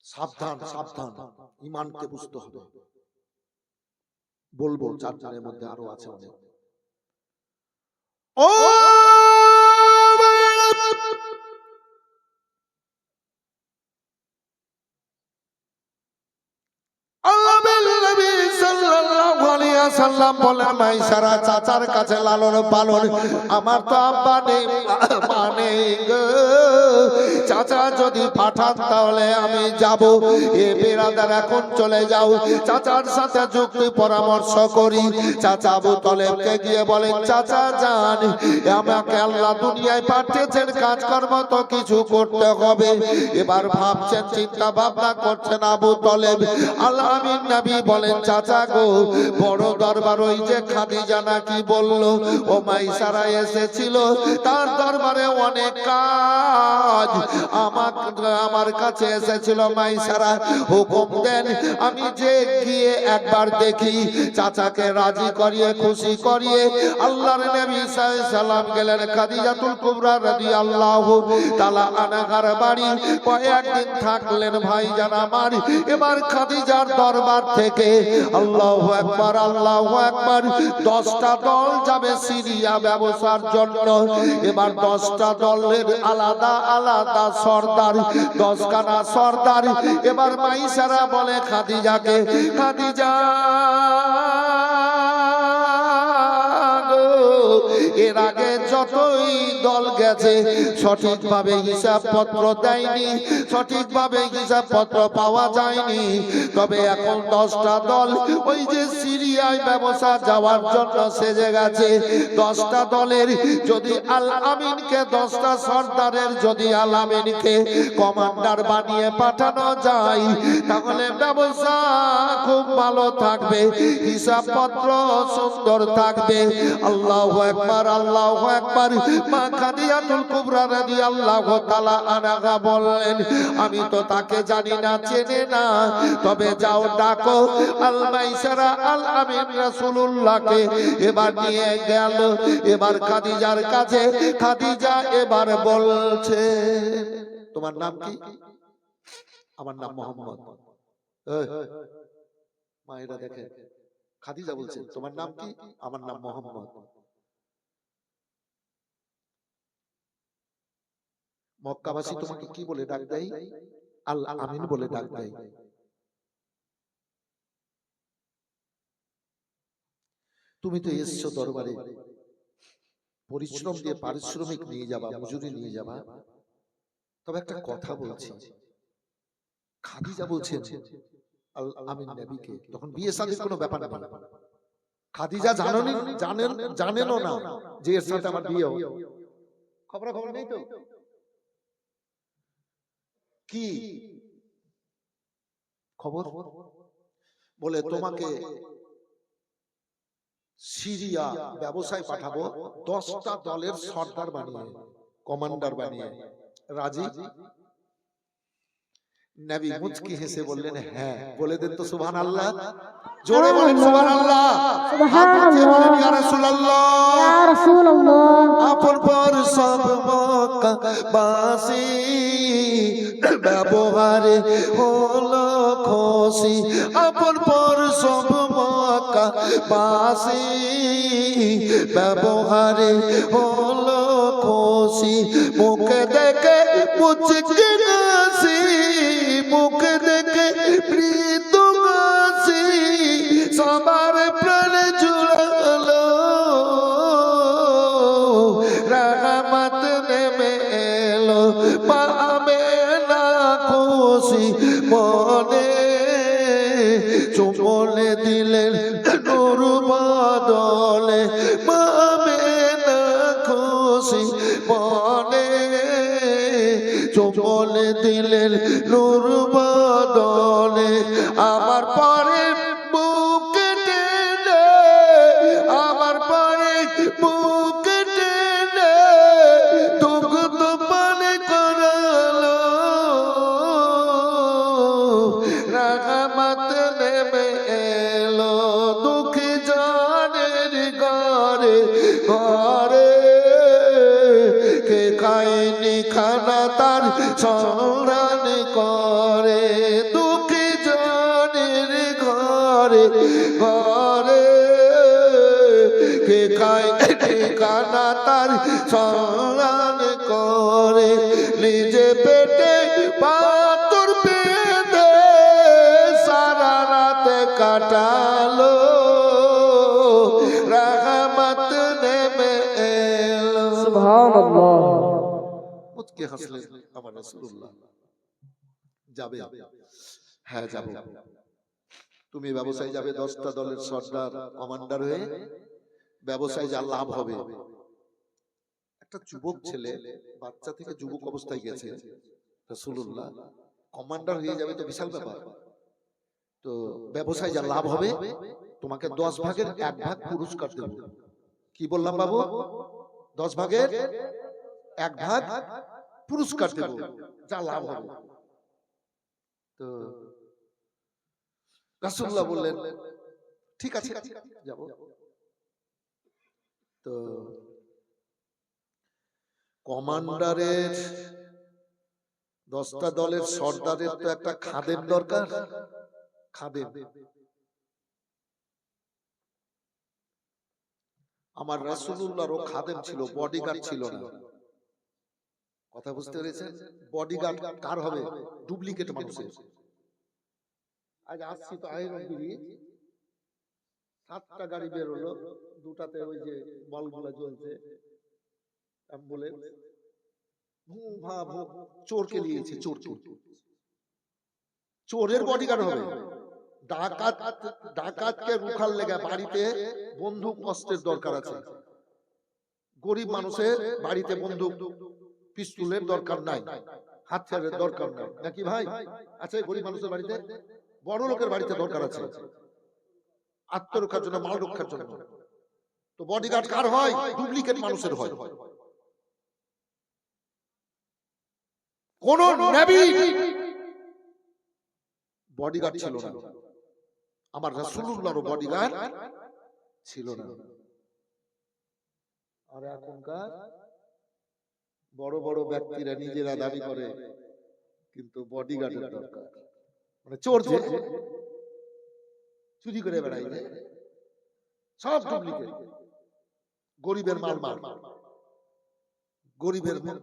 সাবধান সাবধান, ইমানকে বুঝতে হবে। বলবো 4 জনের মধ্যে আরো আছে অনেক। ও বলেন মাইসারা চাচার কাছে লালন পালন, আমার তো আব্বা নেই মা নেই গো, চাচা যদি পাঠান তাহলে আমি যাব। এ বেরাদার এখন চলে যাও, চাচার সাথে যুক্তি পরামর্শ করি। চাচা আবু তলেবকে গিয়ে বলেন, চাচা যান, আমাকে আল্লাহ দুনিয়ায় পাঠিয়েছেন, কাজকর্ম তো কিছু করতে হবে। এবার ভাবছেন, চিন্তা ভাবনা করছেন আবু তলেব। আল্লাহ আমিন নবী বলেন, চাচা গো, বড় দরবার ওই যে খাদিজা নাকি বললো ও মাইসারা এসেছিল, তার দরবারে অনেক কাজ, আমার কাছে এসেছিল মাইসারা, হুকুম দেন আমি যে গিয়ে একবার দেখি। চাচাকে রাজি করিয়ে খুশি করিয়ে আল্লাহর নবী সাল্লাল্লাহু গেলেন খাদিজাতুল কুবরা রাদিয়াল্লাহু তাআলা আনহার বাড়ি। কয়েকদিন থাকলেন ভাইজান আমার। এবার খাদিজার দরবার থেকে আল্লাহু আকবার আল্লাহু আকবার 10টা দল যাবে সিরিয়া ব্যবসার জন্য। এবার 10টা দলের আলাদা আলাদা সর্দার, 10খানা সর্দার। এবার মাইসারা বলে খাদিজাকে, খাদিজা এর আগে যতই দল গেছে সঠিকভাবে হিসাবপত্র দেয়নি, সঠিকভাবে হিসাবপত্র পাওয়া যায়নি। তবে এখন 10টা দল ওই যে সিরিয়ায় ব্যবসা যাওয়ার জন্য সেজে গেছে। 10টা দলের যদি আল আমিনকে, 10টা সর্দারের যদি আল আমিনকে কমান্ডার বানিয়ে পাঠানো যায়, তাহলে ব্যবসা খুব ভালো থাকবে, হিসাবপত্র সুন্দর থাকবে। আল্লাহু আকবার আল্লাহু আকবার। মা খাদিজাতুল কুবরা রাদিয়াল্লাহু তাআলা আনহা বললেন, আমি তো তাকে জানি না, চেনে না, তবে যাও ডাকো আল মাইসারা আল আমিন রাসূলুল্লাহকে। এবার নিয়ে গেল এবার খাদিজার কাছে। খাদিজা এবার বলছে, তোমার নাম কি? আমার নাম মোহাম্মদ। মায়েরা দেখে, খাদিজা বলছে, তোমার নাম কি? আমার নাম মোহাম্মদ। মক্কাবাসী তোমাকে কি বলে ডাক দেয়? আল আমিন বলে ডাক দেয়। তুমি তো এসছো দরবারে, পরিশ্রম দিয়ে পারিশ্রমিক নিয়ে যাবা, মজুরি নিয়ে যাবা, তবে একটা কথা বলছি। খাদিজা বলছেন আল আমিন নবীকে, তখন বিয়ে শাদীর কোনো ব্যাপার না। খাদিজা জানেনও না যে এর সাথে আমার বিয়ে হবে। খবর নেই তো কি খবর? বলে তোমাকে সিরিয়া ব্যবসায় পাঠাবো, 10টা দলের সর্দার বানিয়ে, কমান্ডার বানিয়ে। রাজি? নবী মুচকি হেসে বললেন হ্যাঁ। বলে দেন তো সুবহানাল্লাহ, জোরে বলেন সুবহানাল্লাহ। বলেন ইয়া রাসূলুল্লাহ। আপন পর সব মক্কাবাসী ব্যবহারে হলো খুশি। আপন পর সব মক্কাবাসী ব্যবহারে হলো খুশি। মুখে দেখে মুচকি হাসি, মুখে দেখে প্রীত হাসি, সবার প্রাণ জুড়ালো। রহমত নেমে এলো পাবে না খুশি মনে। চুমলে দিলেন নূর বদলে পাবে না খুশি মনে। চুমলে দিলেন নূর বদলে আমার পরে বুকে টেনে, আমার পরে বুকে টেনে দুগ্ধ পান করালো। রহমত নেমে এলো দুঃখী জনের ঘরে ঘরে। কে খায়নি খানা তার স্মরণ করে, দুঃখী জনের ঘরে ঘরে। কে খায়নি খানা তার স্মরণ করে, নিজে পেটে পাথর বেঁধে সারা রাত কাটালো। রহমত নেমে এলো। সুবহানাল্লাহ। মুচকি হাসলেন আমার রাসূলুল্লাহ। যাবে? হ্যাঁ যাব। তুমি ব্যবসায় যাবে 10টা দলের সর্দার কমান্ডার হয়ে, ব্যবসায় যা লাভ হবে। একটা যুবক ছেলে, বাচ্চা থেকে যুবক অবস্থায় গেছে রাসূলুল্লাহ, কমান্ডার হয়ে যাবে তো বিশাল ব্যাপার। তো ব্যবসায় যা লাভ হবে তোমাকে 10 ভাগের 1 ভাগ পুরস্কার দেব। কি বললাম বাবু? 10 ভাগের 1 ভাগ পুরস্কার দেব যা লাভ হবে। তো রাসূলুল্লাহ বললেন ঠিক আছে যাব। তো কমান্ডারের 10টা দলের সর্দারের তো একটা খাদেম দরকার। খাদেম। আমার রাসূলুল্লাহরও খাদেম ছিল, বডিগার্ড ছিল না। কথা বুঝতে পেরেছেন? বডিগার্ড কার হবে? ডুপ্লিকেট মানুষের। আজ আসছি তো আইরন ব্রিজ, 7টা গাড়ি বের হলো, 2টাতে ওই যে বলগুলা জ্বলছে, অ্যাম্বুলেন্স। চোরকে নিয়েছে, চোরকে। চোরের বডিগার্ড হবে। ডাকাত, ডাকাতকে রুখার লেগে বাড়িতে বন্দুক অস্ত্রের দরকার আছে। গরিব মানুষের বাড়িতে বন্দুক পিস্তলের দরকার নাই, হাতিয়ারের দরকার নাই, নাকি ভাই? আছে গরিব মানুষের বাড়িতে? বড় লোকের বাড়িতে দরকার আছে আত্মরক্ষার জন্য, মাল রক্ষার জন্য। তো বডিগার্ড কার হয়? ডুপ্লিকেট মানুষের হয়। কোন নবী বডিগার্ড ছিল না, আমার রাসূলুল্লাহর বডিগার্ড ছিল না। আর এখনকার বড় বড় ব্যক্তিরা নিজেরা দাবি করে কিন্তু বডিগার্ডের দরকার। মানে চোর যে চুরি করে বেড়ায়, সব ডুপ্লিকেট। গরিবের মাল মাল,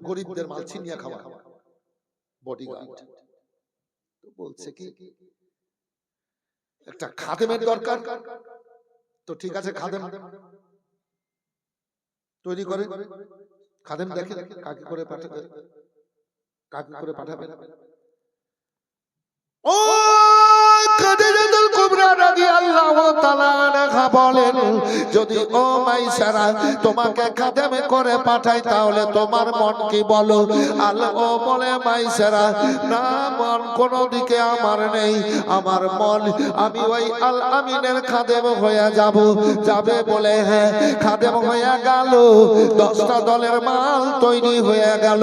গরিবদের মাল ছিনিয়ে খাওয়া বডিগার্ড। তো বলছে কি একটা খাদেমের দরকার। তো ঠিক আছে, খাদেম তৈরি করে। খাদেম দেখে কাকে করে পাঠাবে, কাকে করে পাঠাবে। ও খাদিজাতুল কুবরা রাদিয়াল্লাহু তাআলা আনহা বলেন, যদি ও মাইসারা তোমাকে খাদেম করে পাঠাই তাহলে তোমার মন কি বলো? ও বলে, মাইসারা না, মন কোন দিকে আমার নেই, আমার মন আমি ওই আল আমিনের খাদেম হয়ে যাবে বলে। হ্যাঁ, খাদেম হয়ে গেল, 10টা দলের মাল তৈরি হয়ে গেল।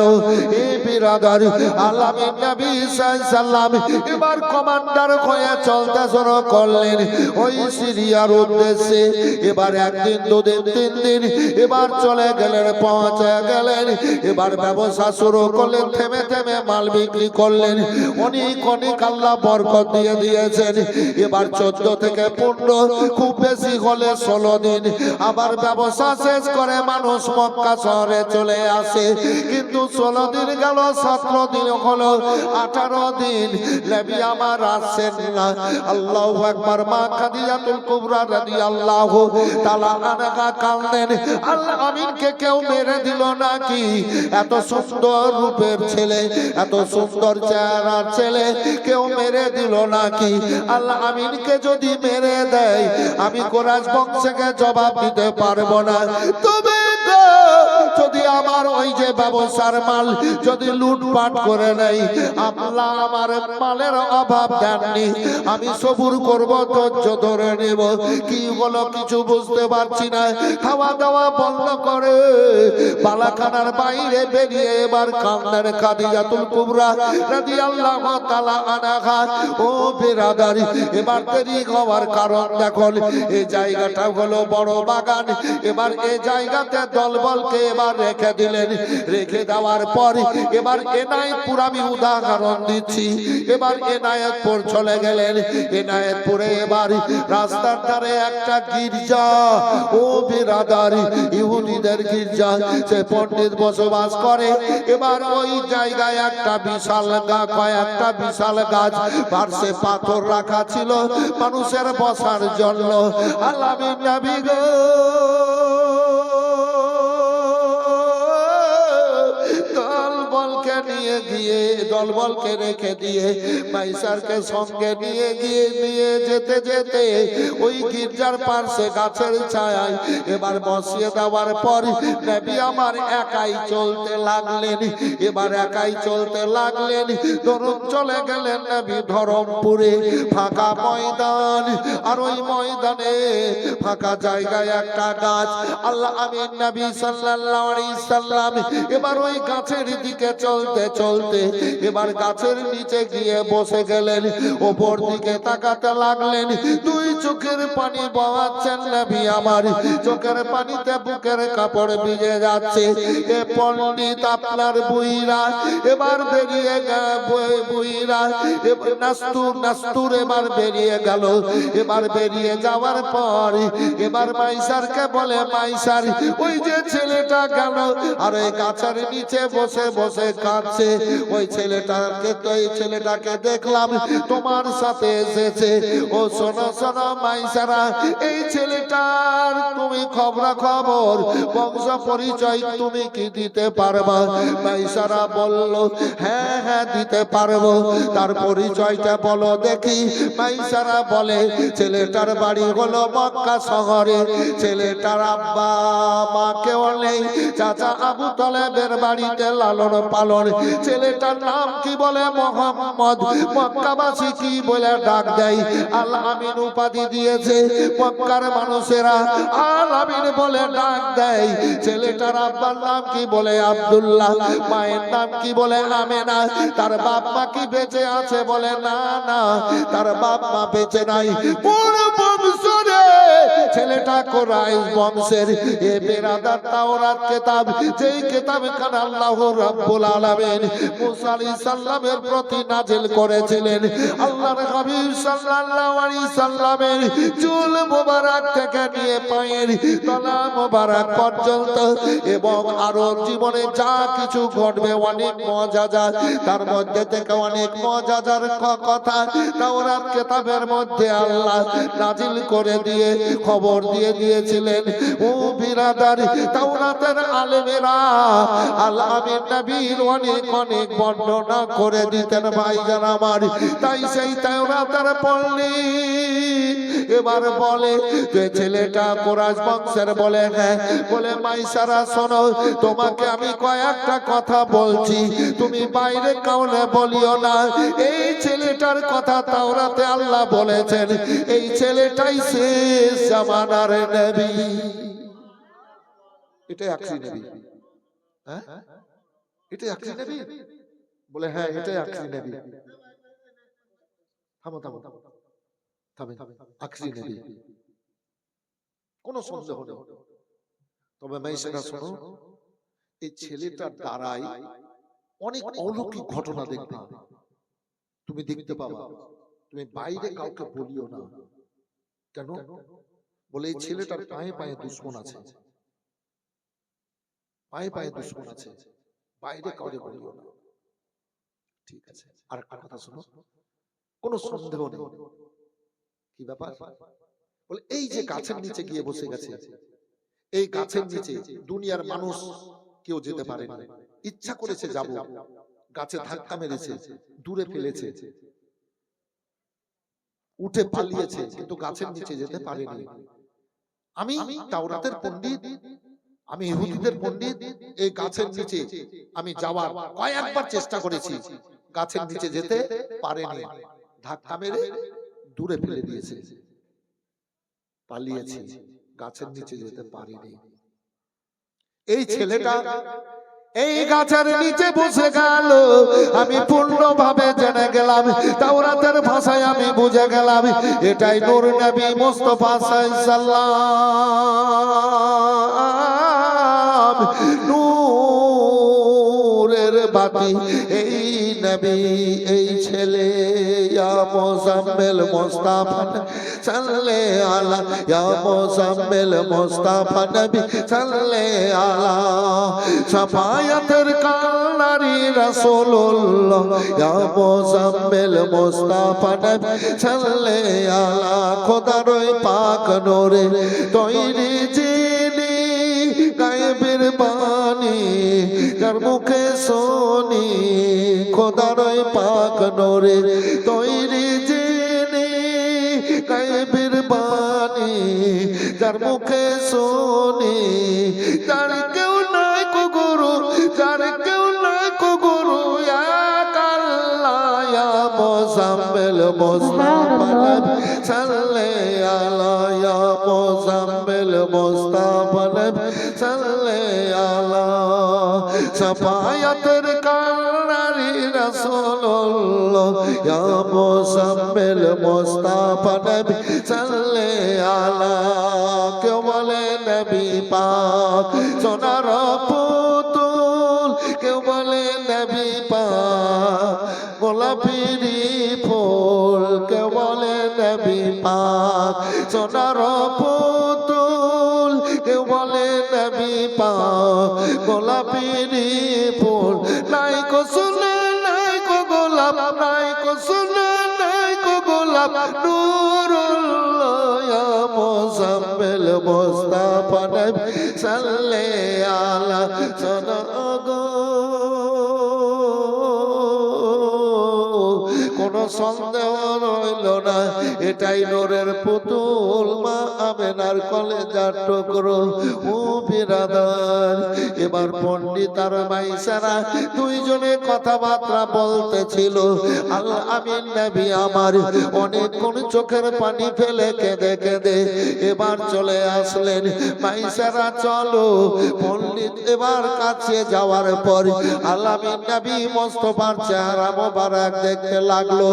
এই বিরাদার আল আমিন নবী সাল্লাল্লাহু আলাইহি ওয়াসাল্লাম এবার কমান্ডার হয়ে চলতে শুরু করলেন ওই সিরিয়ার উদ্দেশ্যে। এবার একদিন, দুদিন, 3 দিন এবার চলে গেলেন, পৌঁছে গেলেন। এবার ব্যবসা শুরু করলেন, থেমে থেমে মাল বিক্রি করলেন। অনেক আল্লাহ বরকত দিয়ে দিয়েছেন। এবার 14 থেকে 15, খুব বেশি হলে 16 দিন আবার ব্যবসা শেষ করে মানুষ মক্কা শহরে চলে আসে। কিন্তু 16 দিন গেল, 17 দিন হলো, 18 দিন নবী আমার আসছেন না। আল্লাহু আকবার। মা খাদিজাতুল কুবরা রাদিয়াল্লাহু তাআলা আনহা কাঁদেন, আল আমিনকে কেউ মেরে দিল নাকি? এত সুন্দর রূপের ছেলে, এত সুন্দর চেহারার ছেলে কেউ মেরে দিল নাকি? আল আমিনকে যদি মেরে দেয় আমি কুরাইশ বংশকে জবাব দিতে পারবো না। তবে যদি আমার ওই যে ব্যবসার মাল যদি লুটপাট করে নেই, আল্লাহ আমার মালের অভাব দেননি, আমি সবুর করব, ধৈর্য ধরে নেব। কি হলো কিছু বুঝতে পারছি না। খাওয়া দাওয়া বন্ধ করে বালাখানার বাইরে বেরিয়ে এবার কান্দার খাদিজাতুল কুবরা রাদিয়াল্লাহু তাআলা আনহা। ও বিরাদারি, এবার দেরি হওয়ার কারণ দেখুন, এই জায়গাটা হলো বড় বাগান। এবার এই জায়গাতে দলবলকে এবার রেখে দিলেন। রেখে দেওয়ার পর এবার এনায়েতপুর, আমি উদাহরণ দিচ্ছি, এবার এনায়েতপুর চলে গেলেন। এনায়েতপুরে এবার রাস্তার ধারে একটা গির্জা, ও বিরাদারি, ইহুদিদের গির্জা, সে পণ্ডিত বসবাস করে। এবার ওই জায়গায় একটা বিশাল কয়েকটা বিশাল গাছ, পার্শ্বে পাথর রাখা ছিল মানুষের বসার জন্য। আল্লাহ নবী গো, দলবলকে রেখে দিয়ে মাইসারকে সঙ্গে নিয়ে যেতে ওই গির্জার পাশে গাছের ছায়ায় এবার বসিয়ে দেওয়ার পর নবী আমার একাই চলতে লাগলেন। এবার একাই চলতে লাগলেন, ধরুন চলে গেলেন নবী ধরমপুরে। ফাঁকা ময়দান, আর ওই ময়দানে ফাঁকা জায়গায় একটা গাছ। আল্লাহ আমিন নবী সাল্লাল্লাহু আলাইহি সাল্লাম এবার ওই গাছের দিকে চলতে চলতে এবার গাছের নিচে গিয়ে বসে গেলেন। ওপর দিকে তাকাতে লাগলেন, 2 চোখের পানি বহাচ্ছেন নবী আমার। চোখের পানিতে বুকের কাপড় ভিজে যাচ্ছে। এ পণ্ডিত আপনার বুইরা এবার বেরিয়ে বুইরা নাস্তুর এবার বেরিয়ে গেল। এবার বেরিয়ে যাওয়ার পর এবার মাইসারকে বলে, মাইসার ওই যে ছেলেটা গেল আর ওই গাছের নিচে বসে বসে কাঁদছে, ওই ছেলেটাকে, তো এই ছেলেটাকে দেখলাম তোমার সাথে এসেছে। ও শোনো শোনো মাইসারা, এই ছেলেটার তুমি খবর বংশ পরিচয় তুমি কি দিতে পারবা? মাইসারা বলল, হ্যাঁ হ্যাঁ দিতে পারবো। তার পরিচয়টা বলো দেখি। মাইসারা বলে, ছেলেটার বাড়ি হলো মক্কা শহরে, ছেলেটার আব্বা মা কেউ নেই, চাচা আবু তালেবের বাড়িতে লালন পালন। ছেলেটার নাম কি বলে? মোহাম্মদ। মক্কাবাসী কি বলে ডাক দেয়? আল আমিন উপাধি দিয়েছে মক্কার মানুষেরা, আল আমিন বলে ডাক দেয়। ছেলেটার আব্বার নাম কি বলে? আব্দুল্লাহ। মায়ের নাম কি বলে? আমেনা। তার বাপ মা কি বেঁচে আছে? বলে না না, তার বাপ মা বেঁচে নাই। পুরো বংশরে ছেলেটা কুরাইশ বংশের। এ বেরাদার তাওরাত কিতাব, যেই কিতাব খান আল্লাহ রাব্বুল আলামিন মুসা আলাইহিস সালামের প্রতি নাজিল করেছিলেন। আল্লাহর হাবিব সাল্লাল্লাহু আলাইহি সাল্লামের চুল মোবারক থেকে নিয়ে পায়ের তলা মোবারক পর্যন্ত এবং আরো জীবনে যা কিছু ঘটবে অনেক মজাজা, তার মধ্যে থেকে অনেক মজাজার কথা তাওরাত কিতাবের মধ্যে আল্লাহ নাজিল করে দিয়ে খবর খবর দিয়ে দিয়েছিলেন। ও বিরাদার, তাওরাতের আলেমেরা আল আমিন নবীর অনেক অনেক বর্ণনা করে দিতেন ভাইজান আমার। তাই সেই তাওরাতের পড়লি এবার বলে যে ছেলেটা কোরাইশ বংশের, বলে হ্যাঁ, বলে মাইসারা শোনো, তোমাকে আমি কয়েকটা কথা বলছি, তুমি বাইরে কাউকে বলিও না। এই ছেলেটার কথা তাওরাতে আল্লাহ বলেছেন, এই ছেলেটাই শেষ জামানার নবী। এটাই আখরি নবী। হ্যাঁ, এটাই আখরি নবী। বলে হ্যাঁ, এটাই আখরি নবী। থামো থামো থামে, আখরি নবী, কোনো সন্দেহ নেই। তবে মাইশেরা শোনো, এই ছেলেটার দ্বারাই অনেক অলৌকিক ঘটনা দেখবে, তুমি দেখতে পাবা। তুমি বাইরে কাউকে বলিও না। কেন? বলে এই ছেলেটার পায়ে পায়ে দুশ্মন আছে, পায়ে পায়ে দুশ্মন আছে, বাইরে কাউকে বলিও না। ঠিক আছে, আর একটা কথা শোনো, কোনো সন্দেহ নেই। কি ব্যাপার? বলে এই যে গাছের নিচে গিয়ে বসে গেছে, এই গাছের নিচে দুনিয়ার মানুষ কেউ যেতে পারেনি। ইচ্ছা করেছে যাব, গাছে ধাক্কা মেরেছে, দূরে ফেলেছে, উঠে পালিয়েছে, কিন্তু গাছের নিচে যেতে পারেনি। আমি তাওরাতের পণ্ডিত, আমি ইহুদিদের পণ্ডিত, এই গাছের নিচে আমি যাওয়ার কয়েকবার চেষ্টা করেছি, গাছের নিচে যেতে পারেনি, ধাক্কা মেরে দূরে ফেলে দিয়েছে, পালিয়েছি, গাছের নিচে যেতে পারিনি। এই ছেলেটা এই গাছের নিচে বসে গেল, আমি পূর্ণভাবে জেনে গেলাম, তাওরাতের ভাষায় আমি বুঝে গেলাম, এটাই নূর নবী মুস্তাফা সাল্লাল্লাহু নূরের বাতি এই নবী, এই ছেলে। ইয়া মুজাম্মিল মুস্তাফা সাল্লে আলা, ইয়া মুজাম্মিল মুস্তাফা নবী সাল্লে আলা, শাফায়াতের কান্নারি রাসূলুল্লাহ, ইয়া মুজাম্মিল মুস্তাফা নবী সাল্লে আলা, খোদার ওই পাক নূরে তৈরি যিনি, গায়েবের বাণী যার মুখে শুনি, খোদার ওই পাক নূরে তৈরি যিনি, গায়েবের বাণী যার মুখে শুনি, যার কেউ নাই কো গুরু, যার কেউ নাই কো গুরু, এক আল্লাহ, ইয়া মুজাম্মিল মুস্তাফা নবী সাল্লে আলা, ইয়া মুজাম্মিল মুস্তাফা নবী সাল্লে আলা, শাফায়াতের কান্নারি রাসূলুল্লাহ, ইয়া মুজাম্মিল মুস্তাফা নবী সাল্লে আলা। কেউ বলে নবী পাক সোনার পুতুল, কেউ বলে নবী পাক গোলাপিরি ফুল, কেউ বলে নবী পাক সোনার পুতুল, কেউ বলে নবী পাক গোলাপিরি ফুল। নাই কো সুনে নাই কো গোলাপ, নাই কো সুনে নাই কো গোলাপ, নূরুল্লাহ, ইয়া মুজাম্মিল মুস্তাফা নবী সাল্লে আলা। সোনা গো, কোনো সন্দেহ রইল না, এটাই নূরের পুতুল, মা আমেনার কলেজার টুকরো। ও বিরাদার, এবার পণ্ডিত আর মাইসারা দুইজনে কথাবার্তা বলতেছিল। আল আমিন নবী আমার অনেকক্ষণ চোখের পানি ফেলে কেঁদে কেঁদে এবার চলে আসলেন। মাইসারা চলো, পণ্ডিত এবার কাছে যাওয়ার পর আল আমিন নবী মুস্তাফার চেহারা মোবারক দেখতে লাগলো।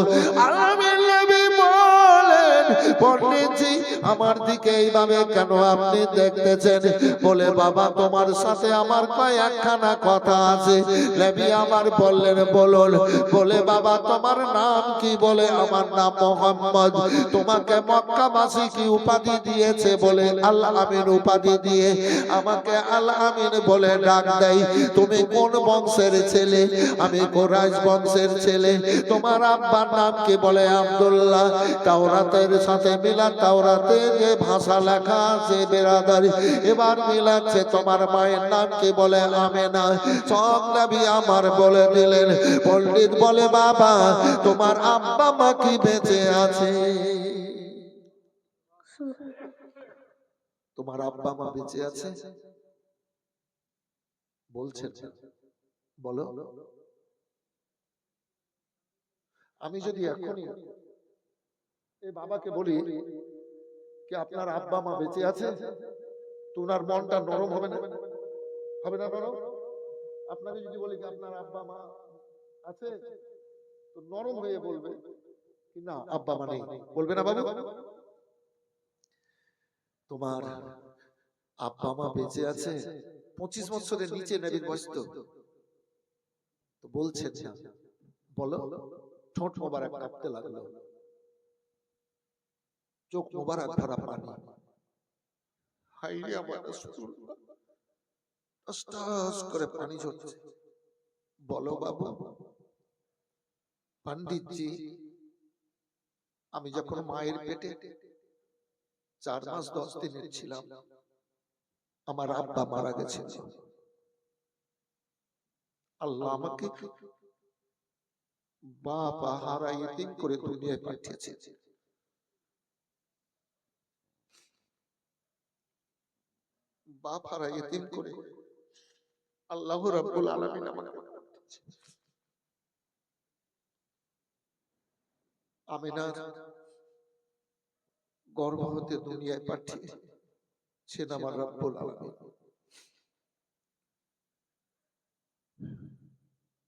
আল আমিন নবী বলেন, পণ্ডিতজি আমার দিকে এইভাবে কেন আপনি দেখতেছেন? বলে বাবা তোমার সাথে আমার কয়েকখানা কথা আছে। নবী আমার বললেন বলুন। বলে বাবা তোমার নাম কি? বলে আমার নাম মোহাম্মদ। তোমাকে মক্কাবাসী কি উপাধি দিয়েছে? বলে আল আমিন উপাধি দিয়ে আমাকে আল আমিন বলে ডাক দেয়। তুমি কোন বংশের ছেলে? আমি কুরাইশ বংশের ছেলে। তোমার আব্বার নাম কি? বলে আব্দুল্লাহ। তাওরাতের সাথে মিলান তাওরাতে যে ভাষা লেখা আছে বেরাদারি, এবার মিলাচ্ছে তোমার মায়ের নাম কি বলে আমেনা। সব নবী আমার বলে দিলেন। পণ্ডিত বলে বাবা তোমার আব্বা মা কি বেঁচে আছে? তোমার আব্বা মা বেঁচে আছে বলছেন, বলো। আমি যদি এখনই এই বাবাকে বলি কি আপনার আব্বা মা বেঁচে আছে, তো ওনার মনটা নরম হবে না? হবে না নরম? আপনাকে যদি বলি কি আপনার আব্বা মা আছে, তো নরম হয়ে বলবে কি না আব্বা মা নেই, বলবে না বাবু? তোমার আব্বা মা বেঁচে আছে, 25 বছরের নিচে নবীর বয়স তো বলছেন না, বলো। ঠোঁট মোবারক কাঁপতে লাগলো, চোখ মোবারক ভরা পানি। হাইরে আমার রাসূলুল্লাহ, আস্তাস করে পানি ঝরছে। বলো বাবু। পণ্ডিতজি, আমি যখন মায়ের পেটে 4 মাস 10 দিনের ছিলাম, আমার আব্বা মারা গেছেন। আল্লাহ আমাকে বাপ হারা ইতিম করে দুনিয়ায় পাঠিয়েছে। বাপ হারা ইতিম করে আল্লাহ রাব্বুল আলামিন আমাকে পাঠিয়েছে। আমিনার গর্ভ হতে দুনিয়ায় পাঠিয়েছেন আমার রাব্বুল আলামিন।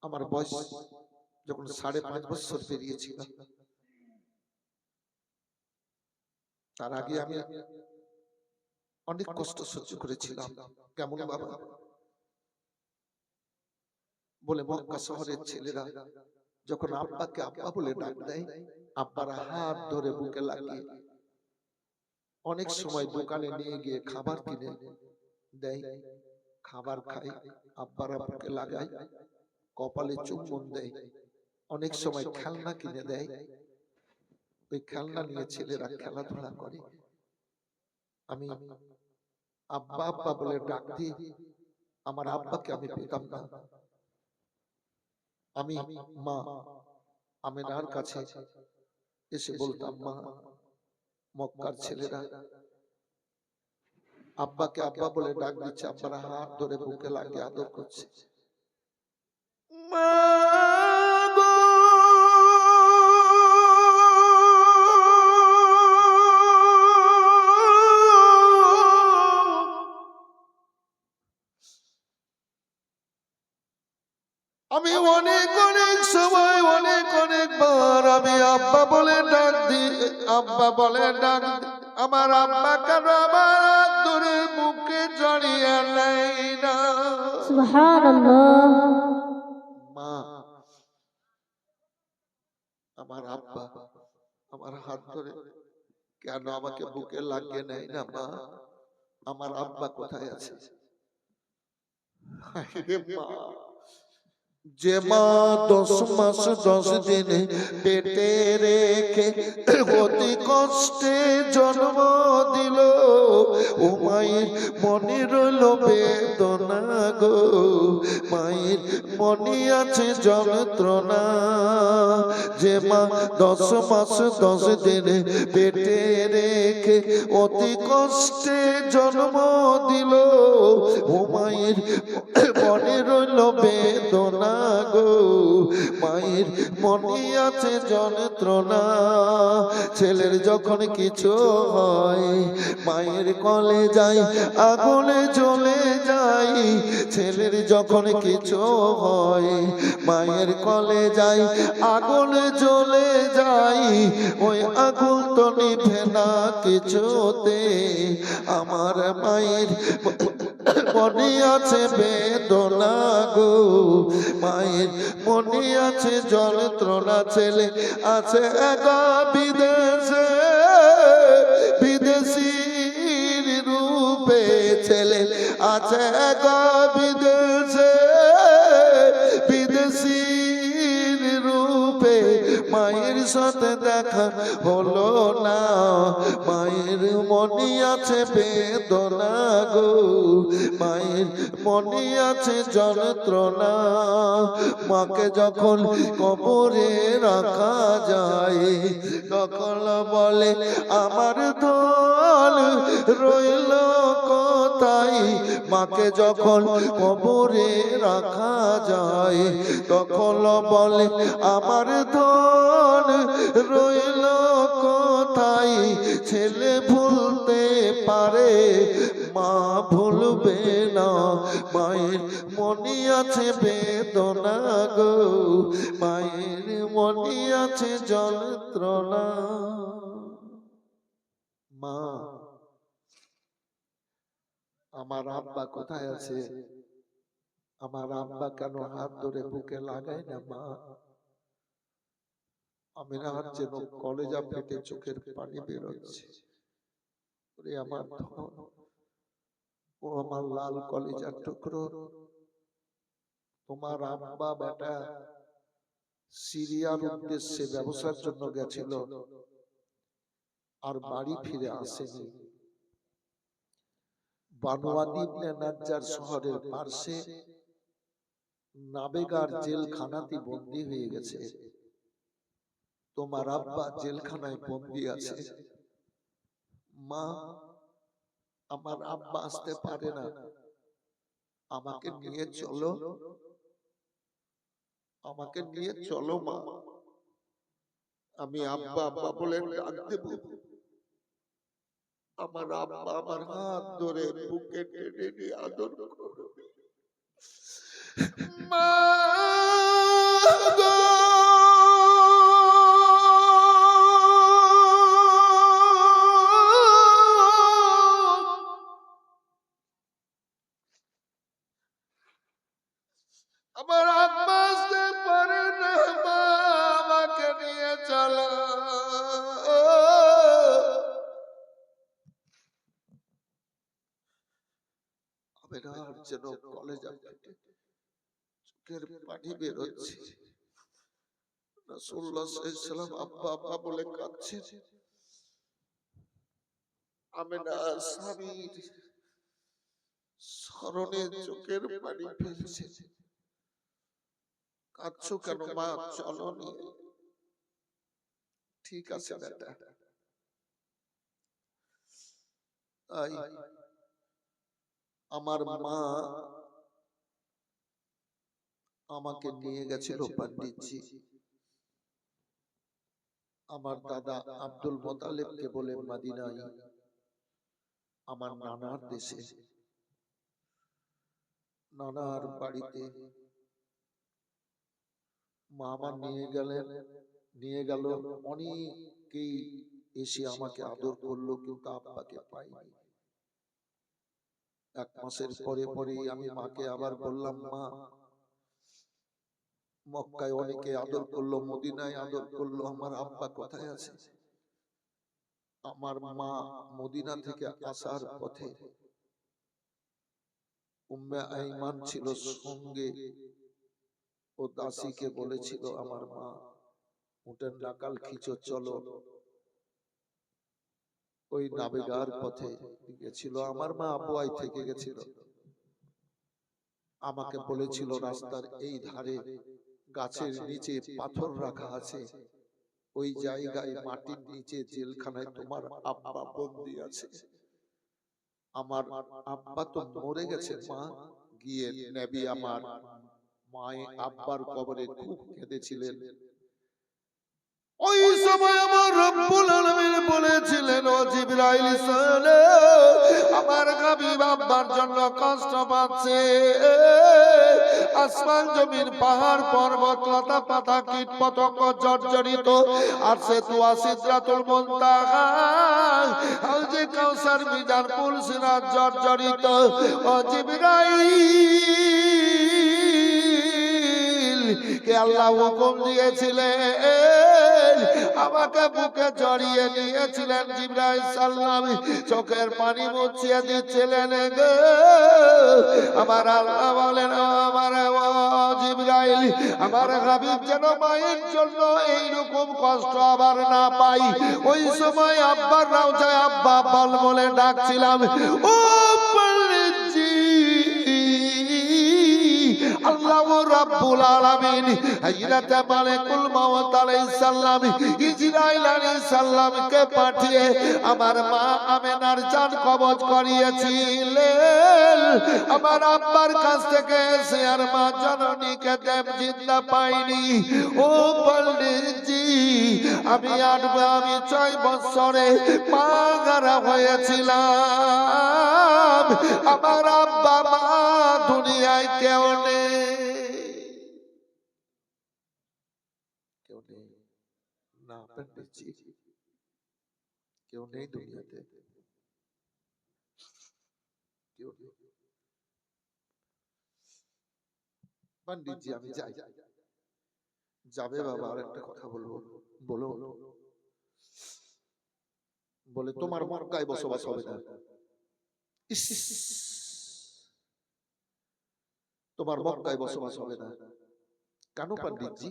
আমার বয়স যখন 5.5 বছর পেরিয়েছিল, তার আগে আমি অনেক কষ্ট সহ্য করেছিলাম। কেমন বাবা? বলে মক্কা শহরের ছেলেরা যখন আব্বাকে আব্বা বলে ডাক দেয়, আব্বারা হাত ধরে বুকে লাগিয়ে অনেক সময় দোকানে নিয়ে গিয়ে খাবার কিনে দেয়, খাবার খাই, আব্বারা বুকে লাগায়, কপালে চুম্বন দেয়, অনেক সময় খেলনা কিনে দেয়, ওই খেলনা নিয়ে ছেলেরা খেলাধুলা করে। আমি আব্বা আব্বা বলে ডাক দিই, আমার আব্বাকে আমি পেতাম না। আমি মা আমিনার কাছে এসে বলতাম, মা, মক্কার ছেলেরা আব্বাকে আব্বা বলে ডাক দিচ্ছে, আব্বারা হাত ধরে বুকে লাগিয়ে আদর করছে। মা গো, আমি অনেক অনেক সময় অনেকবার আমি আব্বা বলে ডাক দিই, আব্বা বলে ডাক দিই। আমার আব্বা কেন আমার হাত ধরে বুকে জড়িয়ে নেয় না? সুবহানাল্লাহ। মা, আমার আব্বা আমার হাত ধরে কেন আমাকে বুকে লাগিয়ে নেয় না? মা, আমার আব্বা কোথায় আছে? মা, যে মা 10 মাস 10 দিন পেটে রেখে অতি কষ্টে জন্ম দিল, ও মায়ের মনে রইল বেদনা গো, মায়ের মনে আছে যন্ত্রণা। যে মা 10 মাস 10 দিন পেটে রেখে অতি কষ্টে জন্ম দিল, ও মায়ের মনে রইল বেদনা গো, মায়ের মনে আছে যন্ত্রণা। ছেলের যখন কিছু হয় মায়ের কোলে যাই আগুনে জ্বলে যাই, ছেলের যখন কিছু হয় মায়ের কোলে যাই আগুনে জ্বলে যাই, ওই আগুন তো নিভে না কিছুতে। আমার মায়ের মনে আছে বেদনা গো, মায়ের মনে আছে যন্ত্রণা। ছেলে আছে একা বিদেশে, বিদেশির রূপে ছেলে আছে একা বিদেশে, বিদেশির রূপে মায়ের সাথে দেখা হলো না, মায়ের মনে আছে বেদনা গো, মায়ের মনে আছে যন্ত্রণা। মাকে যখন কবরে রাখা যায় তখন বলে আমার ধন রইল কোথায়। মাকে যখন কবরে রাখা যায় তখন বলে আমার ধন রইল কোথায়। ছেলে ভুলতে পারে মা ভুলবে না, মায়ের মনে আছে বেদনা গো, মায়ের মনে আছে যন্ত্রণা। মা, আমার আব্বা কোথায় আছে? আমার আব্বা কেন হাত ধরে বুকে লাগায় না? মা, আমি না যেন কলেজা ফেটে চোখের পানি বেরোচ্ছে। ওরে আমার ধন, ও আমার লাল কলেজার টুকরো, তোমার আব্বা বেটা সিরিয়ার উদ্দেশ্যে ব্যবসার জন্য গেছিল, আর বাড়ি ফিরে আসেনি। বানোয়াদিব নাজ্জার শহরের পার্শ্বে নাবেগার জেলখানাতে বন্দী হয়ে গেছে। তোমার আব্বা জেলখানায় বন্দী আছে। মা, আমার আব্বা আসতে পারে না, আমাকে নিয়ে চলো, আমাকে নিয়ে চলো মা। আমি আব্বা আব্বা বলে ডাক দেব। আমার আব্বা আমার হাত ধরে বুকে টেনে নিয়ে আদর করবে। মা গো, আমার আব্বা আসতে পারে না, মা আমাকে নিয়ে চলো। আবেনার যেন কলেজা ফেটে চোখের পানি বেরোচ্ছে। রাসূলুল্লাহ সাল্লাল্লাহু আলাইহি ওয়াসাল্লাম আব্বা আব্বা বলে কাঁদছেন। আমেনা স্বামীর স্মরণে চোখের পানি ফেলছে। কাঁদছো কেন মা? চলো নিয়ে। ঠিক আছে বেটা। তাই আমার মা আমাকে নিয়ে গেছিল পণ্ডিতজি, আমার দাদা আব্দুল মোতালেবকে বলে মদিনায়, আমার নানার দেশে, নানার বাড়িতে। মা আমার নিয়ে গেল। অনেকেই এসে আমাকে আদর করলো, কিন্তু আব্বাকে পাইনি। 1 মাসের পরে আমি মাকে আবার বললাম, মা, মক্কায় অনেকে আদর করলো, মদিনায় আদর করলো, আমার আব্বা কোথায় আছে? আমার মা মদিনা থেকে আসার পথে উম্মে আইমান ছিল সঙ্গে, ও দাসীকে বলেছিল আমার মা উটের নাকাল খিচো, চলো। ওই নাবিগার পথে গেছিল। আমার মা আবুয়াই থেকে গেছিল। আমাকে বলেছিল রাস্তার এই ধারে গাছের নিচে পাথর রাখা আছে, ওই জায়গায় মাটির নিচে জেলখানায় তোমার আব্বা বন্দী আছে। আমার আব্বা তো মরে গেছে মা। গিয়ে নবী আমার মায়ে আব্বার কবরে খুব কেঁদেছিলেন। ওই সময় আমার রব্বুল আলামিন বলেছিলেন, ও জিবরাইল চলো, আমার হাবিব আব্বার জন্য কষ্ট পাচ্ছে। আসমান জমিন পাহাড় পর্বত লতা পাতা কীট পতঙ্গ জর্জরিত, আর সে তুয়া সিদরাতুল মুনতাহা হাউজে কাউসার মিজান কুল সিরাত জর্জরিত। ও জিবরাইল কে আল্লাহ হুকুম দিয়েছিলেন আমাকে বুকে জড়িয়ে নিয়েছিলেন জিবরাইল সাল্লাম, চোখের পানি মুছিয়ে দিচ্ছিলেন গো। আমার আল্লাহ বলেন, আমার জিবরাইল, আমার হাবিব যেন মায়ের জন্য এইরকম কষ্ট আবার না পাই। ওই সময় আব্বার রাউজায় আব্বা বল বলে ডাকছিলাম, ও পণ্ডিতজি। আল্লাহ রাব্বুল আলামিন হযরত মালিকুল মাউত আলাইহিস সালাম ইসরাইল আলাইহিস সালামকে পাঠিয়ে আমার মা আমেনার জান কবজ করিয়েছিলেন। আমার আব্বার কাছ থেকে এসে আর মা জননীকে দেব জিন্দা পাইনি। ও পণ্ডিতজি, আমি 6 বছরে মা গারা হয়েছিলাম। আমার আব্বা মা দুনিয়ায় কেউ নেই, কেউ নেই না পণ্ডিতজি, কেউ নেই দুনিয়াতে, কেউ নেই। পণ্ডিতজি আমি যাই। যাবে বাবা, আর একটা কথা বলবো। বলো। বলে তোমার মক্কায় বসবাস হবে না। ইস, তোমার মক্কায় বসবাস হবে না কেন পণ্ডিতজি?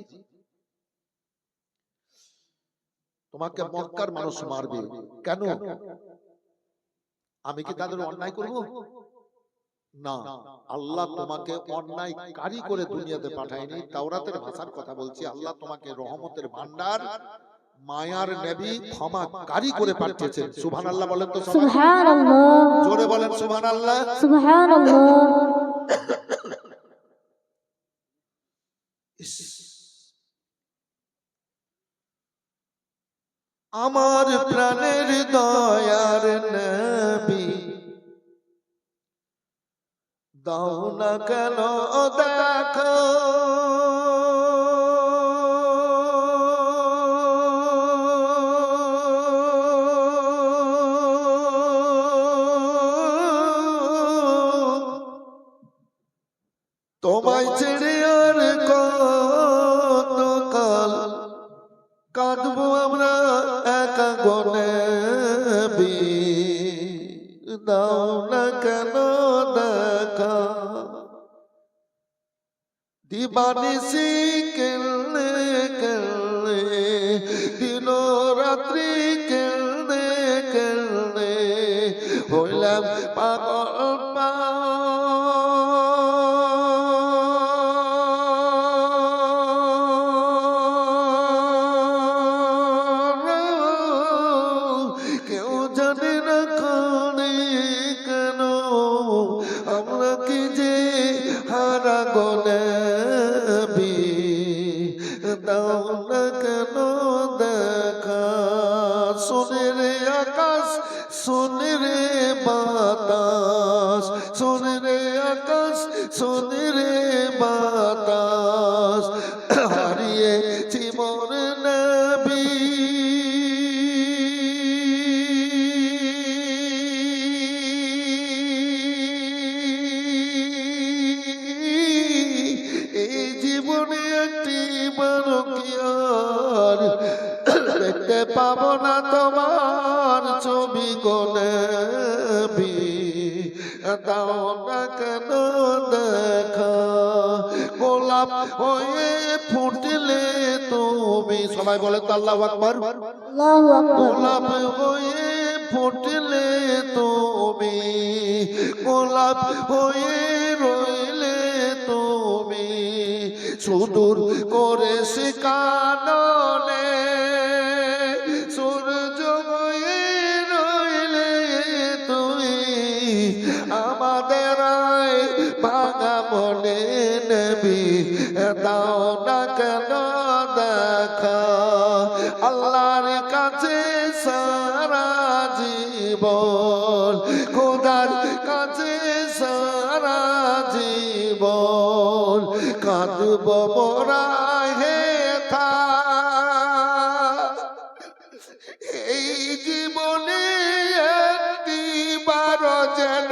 তোমাকে মক্কার মানুষ মারবে কেন? আমি কি তাদের অন্যায় করব? না, আল্লাহ তোমাকে অন্যায়কারী করে দুনিয়াতে পাঠায়নি। তাওরাতের ভাষার কথা বলছি। আল্লাহ তোমাকে রহমতের ভান্ডার, মায়ার নবী, ক্ষমাকারী করে পাঠিয়েছেন। সুবহানাল্লাহ বলেন তো। সুবহানাল্লাহ। জোরে বলেন সুবহানাল্লাহ। সুবহানাল্লাহ। আমার প্রাণের দয়ার নবী, দাও না কেন দেখো তোমায় ছেড়ে আর কত কাল কাঁদবো আমরা একা গনে। দাও না কেন দেখা দিবানিসি কেলনে কেলনে, দিন রাত্রি কেলনে কেলনে হইলাম পাগল পা। কেউ জানে না কানে কেন আমরা কি যে হারা গনবী। দাও না কেন দেখা, শোনে রে আকাশ, শোনে রে বাতাস, শোনে রে আকাশ, শোনে রে বাতাস, হারিয়েছি মোর নবী। এই জীবনে একটি বারো কি আর দেখতে পাবো না তোমার ছবি গো নবী। দাও না কেন দেখা, গোলাপ হয়ে ফুটলে তুমি। সবাই বলে তো আল্লাহু আকবার। আল্লাহু আকবার। গোলাপ হয়ে ফুটলে তুমি, গোলাপ হয়ে রইলে তুমি, সুদূর করে সে কাননে সূর্য হয়ে রইলে তুমি, আমাদের ভাঙা মনে নবী। দাও না কেন দেখা, আল্লাহর কাছে সারা জীবন, খোদার কাছে সারা জীবন কাঁদব মোরা হে থা। এই জীবনে একটি বারো যেন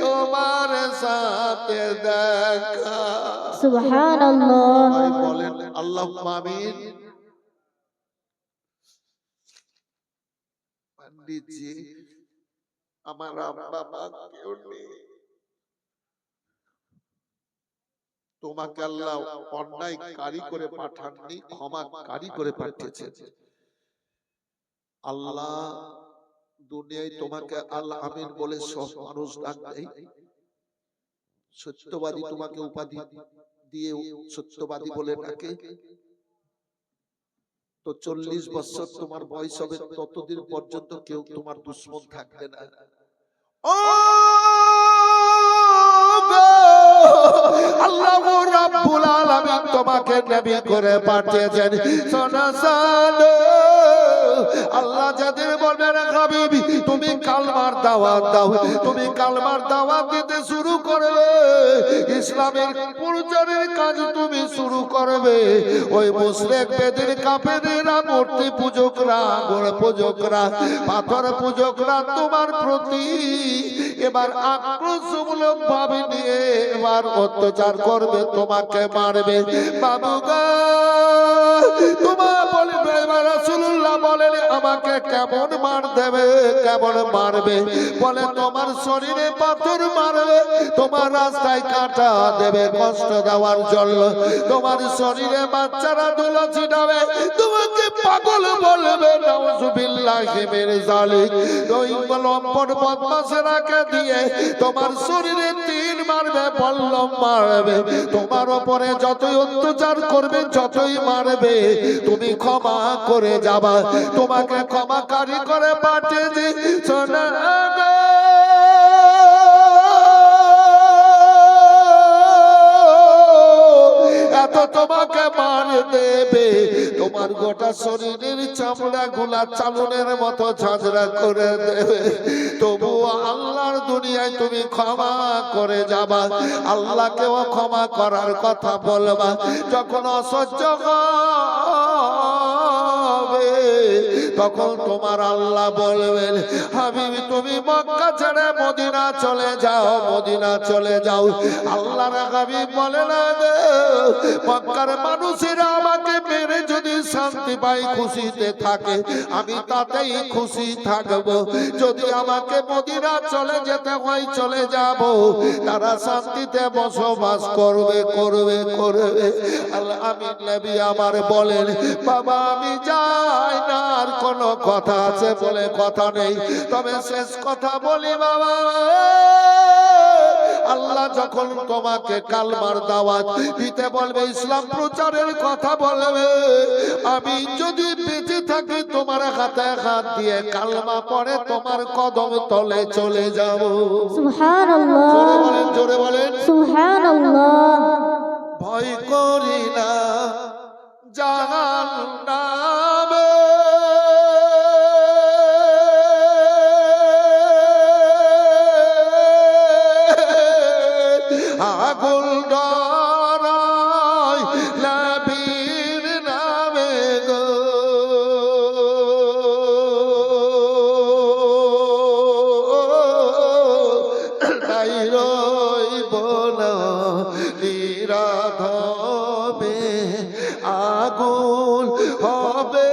তোমার সাথে দেখা। সুবহানাল্লাহ। বলেন আল্লাহুম্মা আমিন। নিজে আমার আব্বা মা কেউ নেই, তোমাকে আল্লাহ অন্যায় কারি করে পাঠাননি, ক্ষমা কারি করে পাঠিয়েছেন। আল্লাহ দুনিয়ায় তোমাকে আল আমিন বলে সব মানুষ ডাক দেয়, সত্যবাদী তোমাকে উপাধি দিয়ে সত্যবাদী বলে ডাকে। তো 40 বছর তোমার বয়স হবে, ততদিন পর্যন্ত কেউ তোমার দুশ্মন থাকবে না। আল্লাহ রাব্বুল আলামিন তোমাকে নবী করে পাঠিয়েছেন। সোনা সালো আল্লাহ যাদের বলবেন হাবিবি তুমি কালমার দাওয়াত দাও, তুমি কালমার দাওয়াত দিতে শুরু করবে, ইসলামের প্রচারের কাজ তুমি শুরু করবে। ওই মুশরিক বেদিন কাফেররা, মূর্তি পূজকরা, গোড় পূজকরা, পাথর পূজকরা তোমার প্রতি এবার আক্রোশমূলক ভাবে নিয়ে এবার অত্যাচার করবে, তোমাকে মারবে। বাবু গো তোমার বলবে রাসূলুল্লাহ বলেন আমাকে কেমন মার দেবে, কেমন মারবে? বলে তোমার শরীরে পাথর মারবে, তোমার রাস্তায় কাঁটা দেবে কষ্ট দেওয়ার জন্য, তোমার শরীরে বাচ্চারা ধুলো ছিটাবে, তোমাকে পাগল বলবে। নাউযুবিল্লাহি মিন যালিক। ওই লম্পট বদমাশেরাকে দিয়ে তোমার শরীরে তীর মারবে, বল্লম মারবে, তোমার উপরে যতই অত্যাচার করবে, যতই মারবে, তুমি ক্ষমা করে যাবা, তোমাকে ক্ষমাকারী করে পাঠিয়ে দি। সোনা গো এত তোমাকে মার দেবে, তোমার গোটা শরীরের চামড়া গুলা চালনের মতো ঝাঁঝরা করে দেবে, তবুও আল্লাহর দুনিয়ায় তুমি ক্ষমা করে যাবা, আল্লাহকেও ক্ষমা করার কথা বলবা। যখন অসহ্য হবে তখন তোমার আল্লাহ বলবেন হাবিবি তুমি মক্কা ছেড়ে মদিনা চলে যাও, মদিনা চলে যাও। আল্লাহর হাবিব বলে না গো মক্কার মানুষেরা আমাকে মেরে যদি শান্তি পায়, খুশিতে থাকে, আমি তাতেই খুশি থাকব। যদি আমাকে মদিনা চলে যেতে হয় চলে যাব, তারা শান্তিতে বসবাস করবে, করবে, করবে। আল্লাহ আমিন নবী আমার বলেন বাবা আমি যাই না, আর কোনো কথা আছে বলে কথা নেই, তবে শেষ কথা বলি বাবা, আল্লাহ যখন তোমাকে কালমার দাওয়াত দিতে বলবে, ইসলাম প্রচারের কথা বলবে, আমি যদি বেঁচে থাকি তোমার হাতে হাত দিয়ে কালমা পড়ে তোমার কদম তলে চলে যাব। সুবহানাল্লাহ, জোরে বলেন, জোরে বলেন। সুবহানাল্লাহ। ভয় করি না জাহান্নামে, আগুন ডরাই নবীর নামে গো, তাই রইব না নিরাধমে, আগুন হবে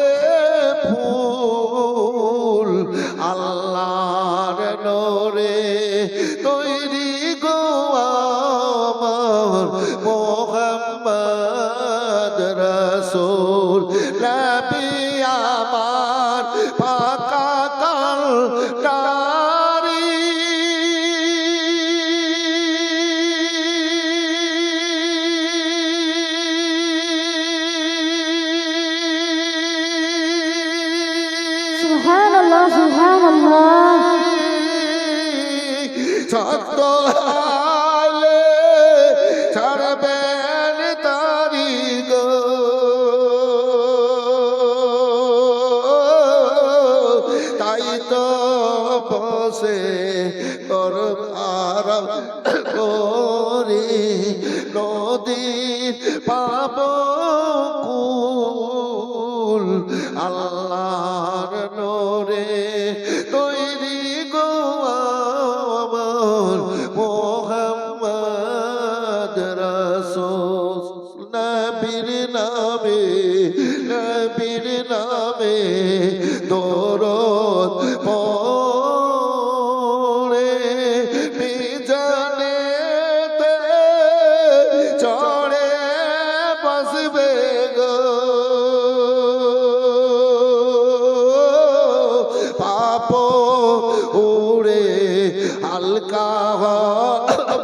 ফুল আল্লাহর নূরে তৈরি গো আমার মুহাম্মদ রাসূল নবী আমার পাকা কালদারি। সুবহানাল্লাহ, সুবহানাল্লাহ। শক্ত হালে ছাড়বেন তারি গো, তাই তো বসে আরাম করে নদীর পাব কুল আল্লাহর নূরে তৈরি গো আমার মুহাম্মদ রাসূল নবীর নামে, নবীর নামে দরুদ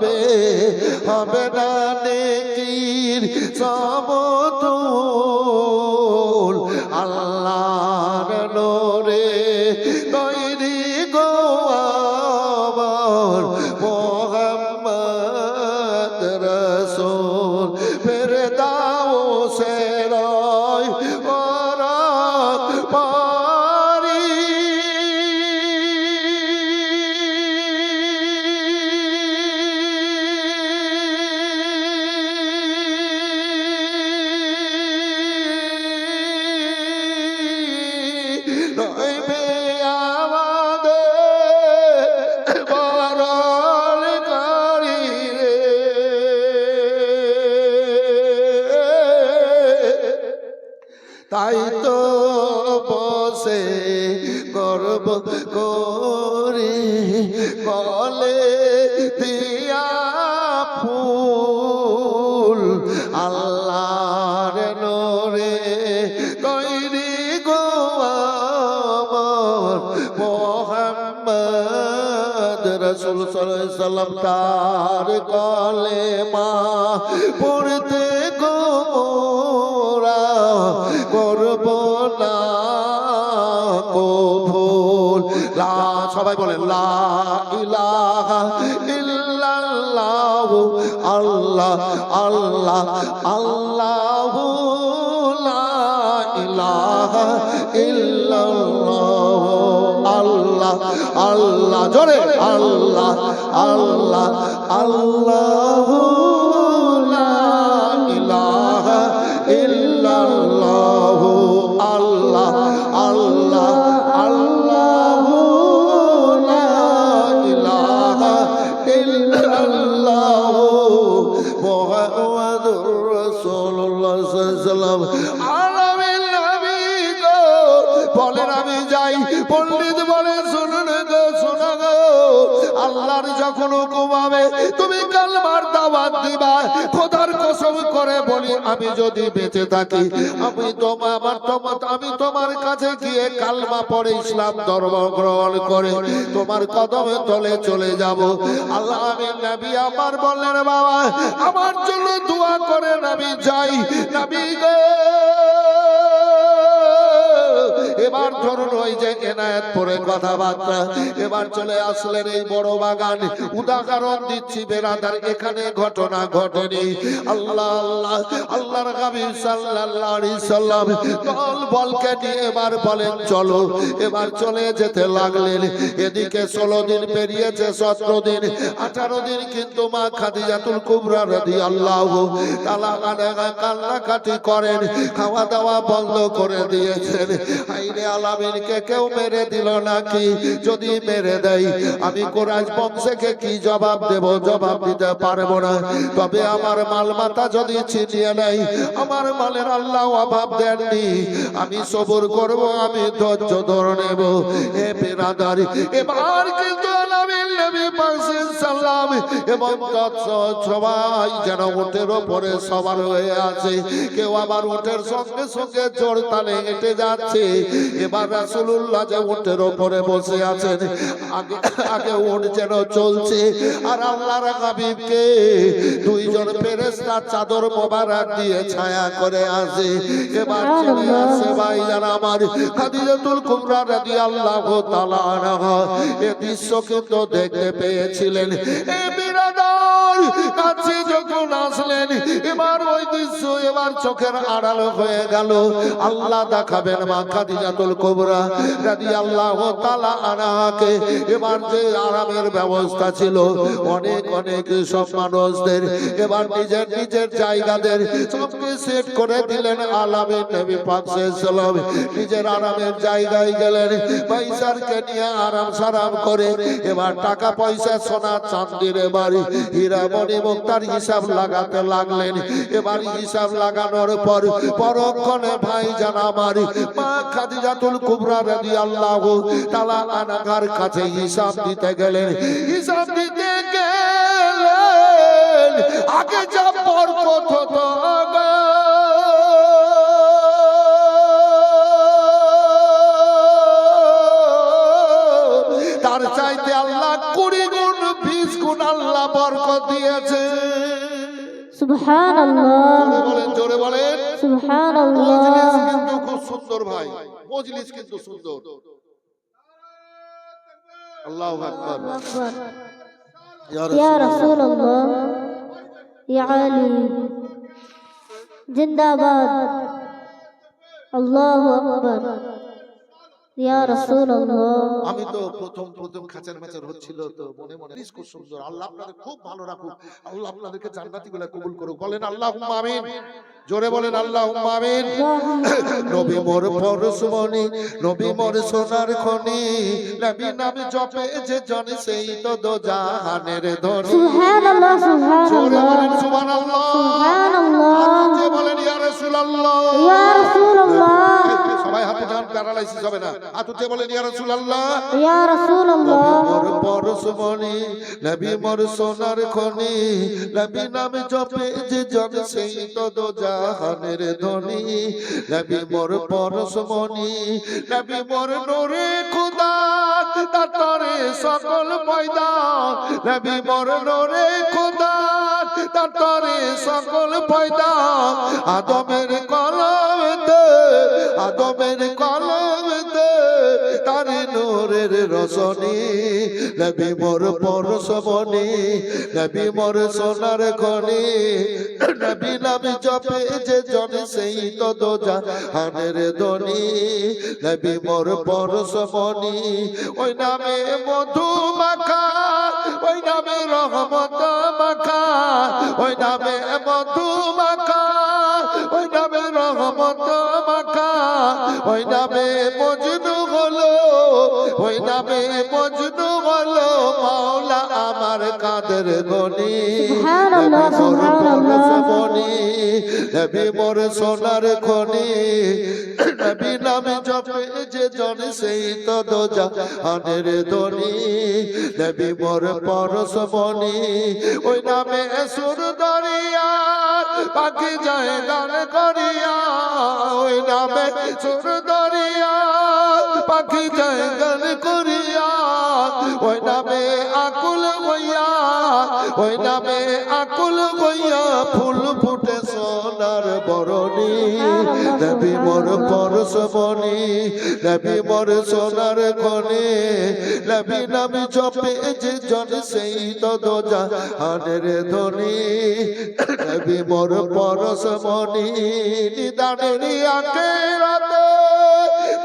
হবে হবে না নেকির সমতুল আল্লাহর নূরে তৈরি গো আমার মোহাম্মদ রাসূল ফেরে দাও সেরয় ওরা পারি নইবে আমাদের বরণ করি রে তাই তো বসে গর্ব করি বলে দিয়া ফুল আল্লাহর নূরে তৈরি গো আমার মোহাম্মদ রাসূল সাল্লাল্লাহু আলাইহি সাল্লাম তার কলেমা পড়তে গো মোরা করব না কবুল লা সবাই বলেন লা ইলাহা ইল্লাল্লাহু আল্লাহ আল্লাহ আল্লাহু লা ইলাহা ইল্লাল্লাহু আল্লাহ আল্লাহ জোরে আল্লাহ আল্লাহ আল্লাহু লা ইলাহা ইল্লাল্লাহু আল্লাহ আল্লাহ আল্লাহু লা ইলাহা ইল্লাল্লাহু মুহাম্মাদুর রাসূলুল্লাহ সাল্লাল্লাহু আলাইহি ওয়াসাল্লাম আলামিন নবী গো বলেন আমি যাই পণ্ডিত বলে শুনুন গো শোনা গো আল্লাহর যখন হুকুম হবে তুমি কালমার দাওয়াত দিবা খোদার কসম করে বলি আমি যদি বেঁচে থাকি আমি তোমার কাছে গিয়ে কালমা পড়ে ইসলাম ধর্ম গ্রহণ করে তোমার কদমে তলে চলে যাব আল্লাহ আমি নবী আমার বললেন বাবা আমার জন্য দোয়া করেন আমি যাই নবী গো এবার ধরুন ওই যে এনায়েত পরে কথাবার্তা এবার চলে আসলেন এই বড় বাগান উদাহরণ দিচ্ছি বেরাদার এখানে ঘটনা ঘটেনি আল্লাহ আল্লাহ আল্লাহর হাবিব সাল্লাল্লাহু আলাইহি সাল্লাম দল বলকে নিয়ে এবার বলেন চলো এবার চলে যেতে লাগলেন এদিকে 16 দিন পেরিয়েছে 17 দিন 18 দিন কিন্তু মা খাদিজাতুল কুবরা রাদিয়াল্লাহু তাআলা আনহা কান্নাকাটি করেন খাওয়া দাওয়া বন্ধ করে দিয়েছেন আইনে আলামিনকে কেউ মেরে দিল নাকি যদি মেরে দেয় আমি কুরাইশ বংশকে কি জবাব দেব জবাব দিতে পারবো না তবে আমার মাল মাতা যদি ছিনিয়ে নেয় আমার মালের আল্লাহ অভাব দেননি আমি সবর করব আমি ধৈর্য ধরে নেব এ বিরাদার এবার কিন্তু আলামিন নবী পাক সাল্লাম এবং সবাই যেন উটের উপরে সবার হয়ে আছে কেউ আবার উটের সঙ্গে সঙ্গে জোর তালে হেঁটে যাচ্ছে এবার রাসূলুল্লাহ যে উটের উপরে বসে আছেন আগে আগে উট যেন চলছে আর আল্লাহর হাবিবকে দুইজন ফেরেশতা চাদর মোবারক দিয়ে ছায়া করে আছে এবার চলে আসে ভাইজান আমার খাদিজাতুল কুবরা রাদিয়াল্লাহু তাআলা আনহা এই দৃশ্য কিন্তু দেখতে পেয়েছিলেন এ বিরাদার কাছে যখন আসলেন এবার ওই দৃশ্য এবার চোখের আড়াল হয়ে গেল আল্লাহ দেখাবেন মা খাদিজাতুল কুবরা রাদিয়াল্লাহু তাআলা আনহাকে এবার যে আরামের ব্যবস্থা ছিল অনেক অনেক সব মানুষদের এবার নিজের নিজের জায়গাদের সবকে সেট করে দিলেন আলামিন নবী পাক সাল্লাল্লাহু নিজের আরামের জায়গায় গেলেন পয়সারকে নিয়ে আরাম সারাম করে এবার টাকা পয়সা সোনা চাঁদির এবার হীরা মণি মুক্তার হিসাব লাগাতে লাগলেন এবার হিসাব লাগানোর পর পরক্ষণে ভাইজান আমার মা খাদিজাতুল কুবরা রাদিয়াল্লাহু তাআলা আনহার কাছে হিসাব দিতে গেলেন হিসাব দিতে গেলেন আগে যা বরকত হতো তার চাইতে আল্লাহ 20 গুণ 20 গুণ আল্লাহ বরকত দিয়েছে। Subhanallah. জোরে বলেন মজলিস Subhanallah. কিন্তু খুব সুন্দর ভাই, মজলিস কিন্তু সুন্দর। আল্লাহু আকবার। Allahu Akbar. ইয়া Ya রাসূলুল্লাহ। Rasulullah. Ya Ali. Jindabad. Allahu Akbar. Ya Rasulullah. আমি তো প্রথম খাঁচার ম্যাচার হচ্ছিল তো মনে মনে খুব সুন্দর। আল্লাহ আপনাদের খুব ভালো রাখুক, আল্লাহ আপনাদেরকে জান্নাতি গুলা কবুল করুক। বলেন আল্লাহুম্মা আমিন, জোরে বলেন আল্লাহুম্মা আমিন। নবী মোর পরশমণি, নবী মোর সোনার খনি, নবী নাম জপে যে জন সেই তো দো জাহানের ধনী। Subhanallah. জোরে বলেন Subhanallah. সুবহানাল্লাহ। Subhanallah. যে বলেন ইয়া রাসূলুল্লাহ। Ya Rasulullah. সবাই হাতে যান, প্যারালাইসিস হবে না। হাত উঠে বলেন ইয়া রাসূলুল্লাহ। Ya Rasulullah. মোর পরশমণি, নবী মোর সোনার খনি, নবী নাম জপে যে জন সেই তো দো জাহানের ধনী। নবী মোর পরশমণি, নবী মোর নূরে খোদা, তার তরে সকল পয়দা। নবী মোর নূরে খোদা, তার তরে সকল পয়দা। আদমের কলমেতে, আদমের কলমেতে তার নূরের রোশনী। নবী মোর পরশমণি, নবী মোর সোনার খনি, নবী নাম জপে যে জন সেই তো দো জাহানের ধনী। নবী মোর পরশমণি, ওই নামে মধু মাখা, ওই নামে রহমত মাখা, ওই নামে মধু মাখা, ওই নামে রহমত মাখা, ওই নামে মজনু হলো, ওই নামে মজনু হলো মাওলা আমার কাদের গনি। Subhanallah. Subhanallah. নবী মোর সোনার খনি, নবী নামে জপে যে জন সেই তো দো জাহানের ধনী। নবী মোর পরশমণি, ওই নামে সুর দরিয়া পাখি যায় গান করিয়া, ওই নামে সুর দরিয়া পাখি যায় গান করিয়া, ওই নামে আকুল হইয়া, ওই নামে আকুল হইয়া ফুল ফুটে সোনার বরণী। নবী মোর পরশমণি, নবী মোর সোনার খনি, নবী নাম জপে যে জন সেই তো দো জাহানের ধনী। নবী মোর পরশমণি, নিদানের আখিরাতে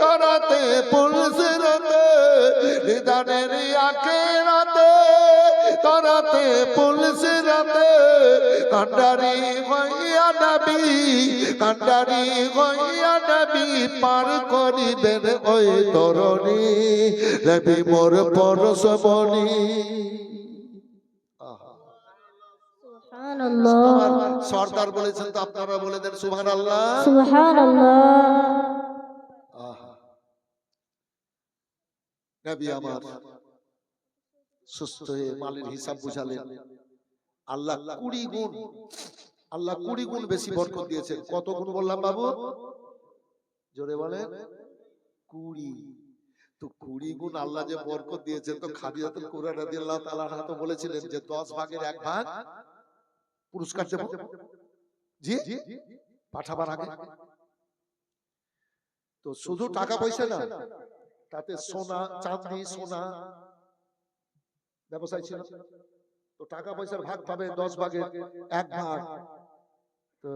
করাতে পুলসিরাতে, নিদানের আখিরাতে করাতে পুলসিরাতে, কান্ডারি হইয়া নবী, কান্ডারি হইয়া নবী পার করিবেন ওই তরণী। নবী মোর পরশমণি। Subhanallah. আমার সরদার বলেছেন তো আপনারা বলে দেন সুবহানাল্লাহ। Subhanallah. নবী আমার সুস্থ হয়ে মালের হিসাব বুঝালেন। আল্লাহ 20 গুণ, আল্লাহ 20 গুণ বেশি বরকত দিয়েছেন। কত গুণ বললাম বাবু? জোরে বলেন 20। তো 20 গুণ আল্লাহ যে বরকত দিয়েছেন, তো খাদিজাতুল কুবরা রাদিয়াল্লাহু তাআলা আনহা তো বলেছিলেন যে 10 ভাগের 1 ভাগ পুরস্কার দেব। জি পাঠাবার আগে তো শুধু টাকা পয়সা না, তাতে সোনা চাঁদি সোনা ব্যবসায় ছিল। তো টাকা পয়সার ভাগ পাবে 10 ভাগের 1 ভাগ। তো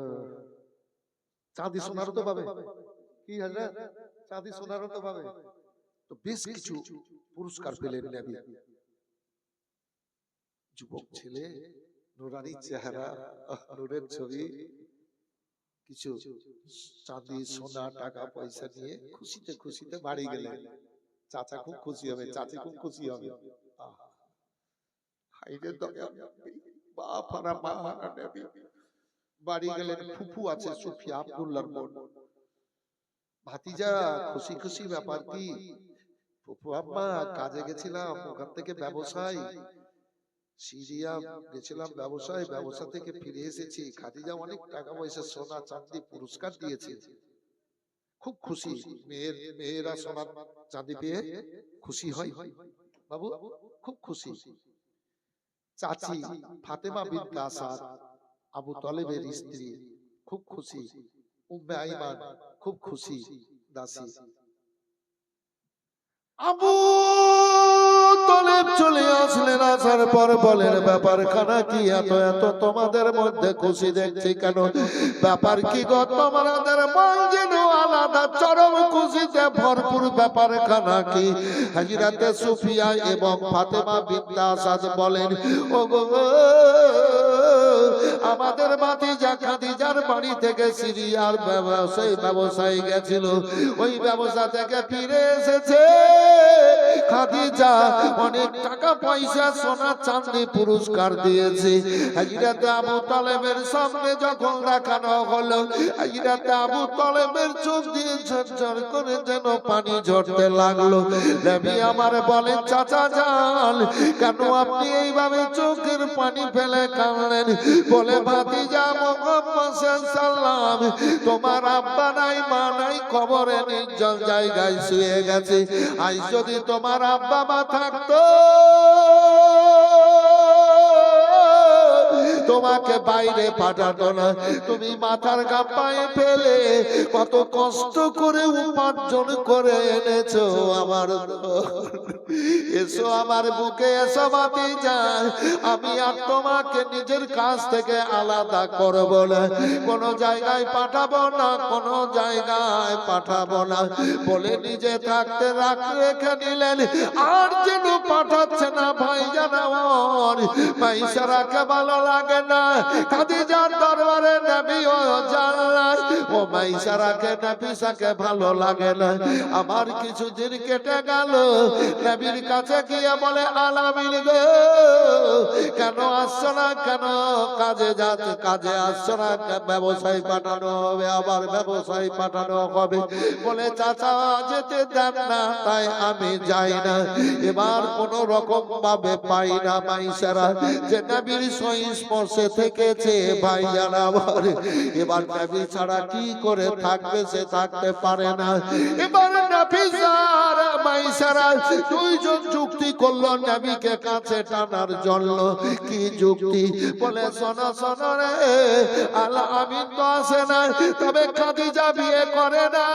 চাঁদি সোনারও তো পাবে। কি হযরত? চাঁদি সোনারও তো পাবে। তো বেশ কিছু পুরস্কার পেলেন নবী। যুবক ছেলে, নুরানি চেহারা, নূরের ছবি, কিছু চাঁদি সোনা টাকা পয়সা নিয়ে খুশিতে খুশিতে বাড়ি গেলেন। চাচা খুব খুশি হবে, চাচি খুব খুশি হবে। হাইরে দয়া বাপ আর মা আর নবী। বাড়ি গেলেন, ফুফু আছে সুফিয়া আব্দুল্লাহর বোন। ভাতিজা খুশি খুশি ব্যাপার কি? ফুফু আম্মা কাজে গেছিলাম, ওখান থেকে ব্যবসায় সিরিয়া গেছিলাম ব্যবসায়, ব্যবসা থেকে ফিরে এসেছি। খাদিজা অনেক টাকা পয়সা সোনা চাঁদি পুরস্কার দিয়েছে। খুব খুশি। মেয়েরা সোনা চাঁদি পেয়ে খুশি হয় বাবু, খুব খুশি। চাচি ফাতেমা বিনতে আসাদ আবু তালেবের স্ত্রী খুব খুশি, উম্মে আইমান খুব খুশি, দাসী আবু তালেব চলে আসলেন। আসার পর বলেন, ব্যাপার খানা কি? এত এত তোমাদের মধ্যে খুশি দেখছি কেন? ব্যাপার কি গো? তোমাদের মন যেন আলাদা, চরম খুশিতে ভরপুর। ব্যাপার খানা কি? হযরতে সুফিয়া এবং ফাতেমা বিনতে আসাদ বলেন, ও গো, আমাদের ভাতিজা খাদিজার বাড়ি থেকে সিরিয়ার ব্যবসায়ী গেছিল, ওই ব্যবসা থেকে ফিরে এসেছে। খাদিজা অনেক টাকা পয়সা সোনা চাঁদি পুরস্কার দিয়েছে। হযরতে আবু তালেবের সামনে যখন রাখানো হলো, হযরতে আবু তালেবের চোখ দিয়ে ঝরঝর করে যেন পানি ঝরতে লাগলো। নবী আমার বলেন, চাচা যান, কেন আপনি এইভাবে চোখের পানি ফেলে কাঁদলেন? বলে, ভাতিজা মুহাম্মদ সাল্লাল্লাহু আলাইহি ওয়াসাল্লাম, তোমার আব্বা নাই মা নাই, কবরে নির্জন জায়গায় শুয়ে গেছে। আজ যদি তোমার আব্বা মা থাকতো, তোমাকে বাইরে পাঠাতো না। তুমি মাথার ঘাম পায়ে ফেলে কত কষ্ট করে উপার্জন করে এনেছো আমার। এসো আমার বুকে, এসো ভাতিজা, আমি আর তোমাকে নিজের কাছ থেকে আলাদা করব না, কোন জায়গায় পাঠাবো না, কোন জায়গায় পাঠাবো না বলে নিজে থাকতে রেখে নিলেন। আর যেন পাঠাচ্ছে না ভাইজান আমার। মাইশারাকে ভালো লাগে না, খাদিজার দরবারে নবী ও জান্নাত, ও মাইশারাকে নফিসাকে ভালো লাগে না। আমার কিছুদিন কেটে গেল, নবীর কাছে গিয়ে বলে, আলামিন গো, কেন আসছো না? কেন কাজে আসছো না? ব্যবসায় পাঠানো হবে, আবার ব্যবসায় পাঠানো হবে। বলে, চাচা যেতে দেন না, তাই আমি যাই না। এবার কোন রকম ভাবে পাই না মাইশারা যে নবীর সংস্পর্শে থেকেছে। ভাইজান আমার, এবার নবী ছাড়া কি করে থাকবে? সে থাকতে পারে না। এবার নফিসা আর মাইশারা দুইজন যুক্তি করলো নবীকে কাছে টানার জন্য। কি যুক্তি? বলে, শোনো শোনো রে, আল আমিন তো আসে না, তবে খাদিজা বিয়ে করে না।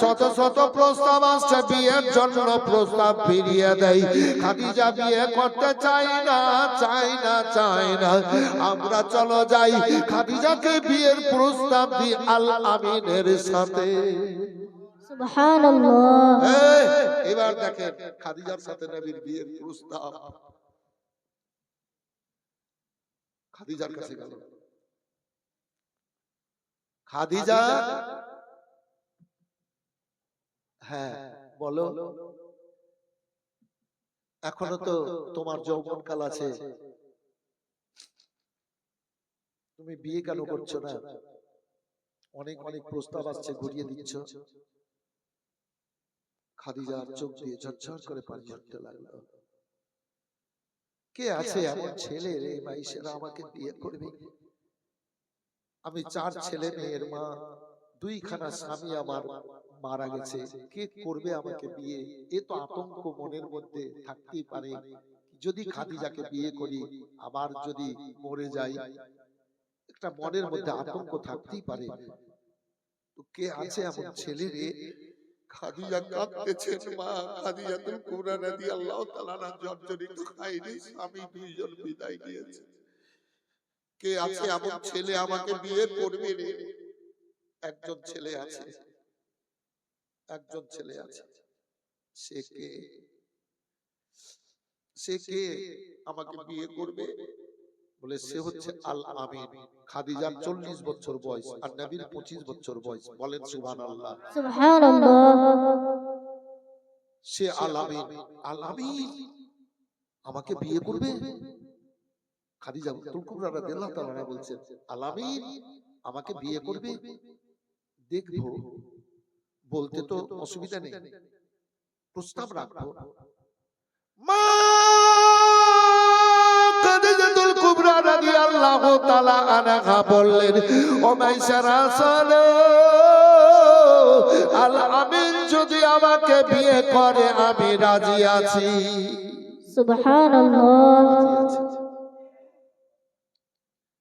শত শত প্রস্তাব আসছে বিয়ের জন্য, প্রস্তাব ফিরিয়ে দেয়। খাদিজা বিয়ে করতে চাই না, চাই না, চাই না। আমরা চলো যাই, খাদিজাকে বিয়ের প্রস্তাব দিই আল আমিনের সাথে। সুবহানাল্লাহ। এবার দেখেন খাদিজার সাথে নবীর বিয়ের প্রস্তাব। খাদিজার কাছে গেল। খাদিজা, হ্যাঁ বলো, এখনো তো তোমার যৌবনকাল আছে, তুমি বিয়ে কেন করছো না? অনেক অনেক প্রস্তাব আসছে, ঘুরিয়ে দিচ্ছ। খাদিজার চোখ দিয়ে ঝরঝর করে পানি ঝরতে লাগলো। কে আছে এমন ছেলে রে মাইশেরা আমাকে বিয়ে করবে? আমি 4 ছেলে মেয়ের মা, 2খানা স্বামী আমার মারা গেছে, কে করবে আমাকে বিয়ে? এ তো আতঙ্ক মনের মধ্যে থাকতেই পারে। যদি খাদিজাকে বিয়ে করি, আবার যদি মরে যাই, একটা মনের মধ্যে আতঙ্ক থাকতেই পারে। তো কে আছে এমন ছেলে রে? খাদিজা কাঁদতেছেন মা। খাদিজাতুল কুবরা রাদিয়াল্লাহু তাআলা আনহা জর্জরিত খাইনি, স্বামী 2জন বিদায় নিয়েছে। কে আছে এমন ছেলে আমাকে বিয়ে করবে রে? একজন ছেলে আছে, একজন ছেলে আছে। সে কে? সে কে আমাকে বিয়ে করবে? বলে, সে হচ্ছে আল আমিন। খাদিজার 40 বছর বয়স আর নবীর 25 বছর বয়স। বলেন সুবহানাল্লাহ। সুবহানাল্লাহ। সে আল আমিন। আল আমিন আমাকে বিয়ে করবে? খাদিজা কুবরা রাদিয়াল্লাহু তাআলা আনহা বলছেন, আল আমিন আমাকে বিয়ে করবে? দেখবো, বলতে তো অসুবিধা নেই, প্রস্তাব রাখবো। মা খাদিজাতুল কুবরা রাদিয়াল্লাহু তাআলা আনহা বললেন, ও মাইশারা শোনো, আল আমিন যদি আমাকে বিয়ে করে আমি রাজি আছি। সুবহানাল্লাহ। আচ্ছা, আচ্ছা।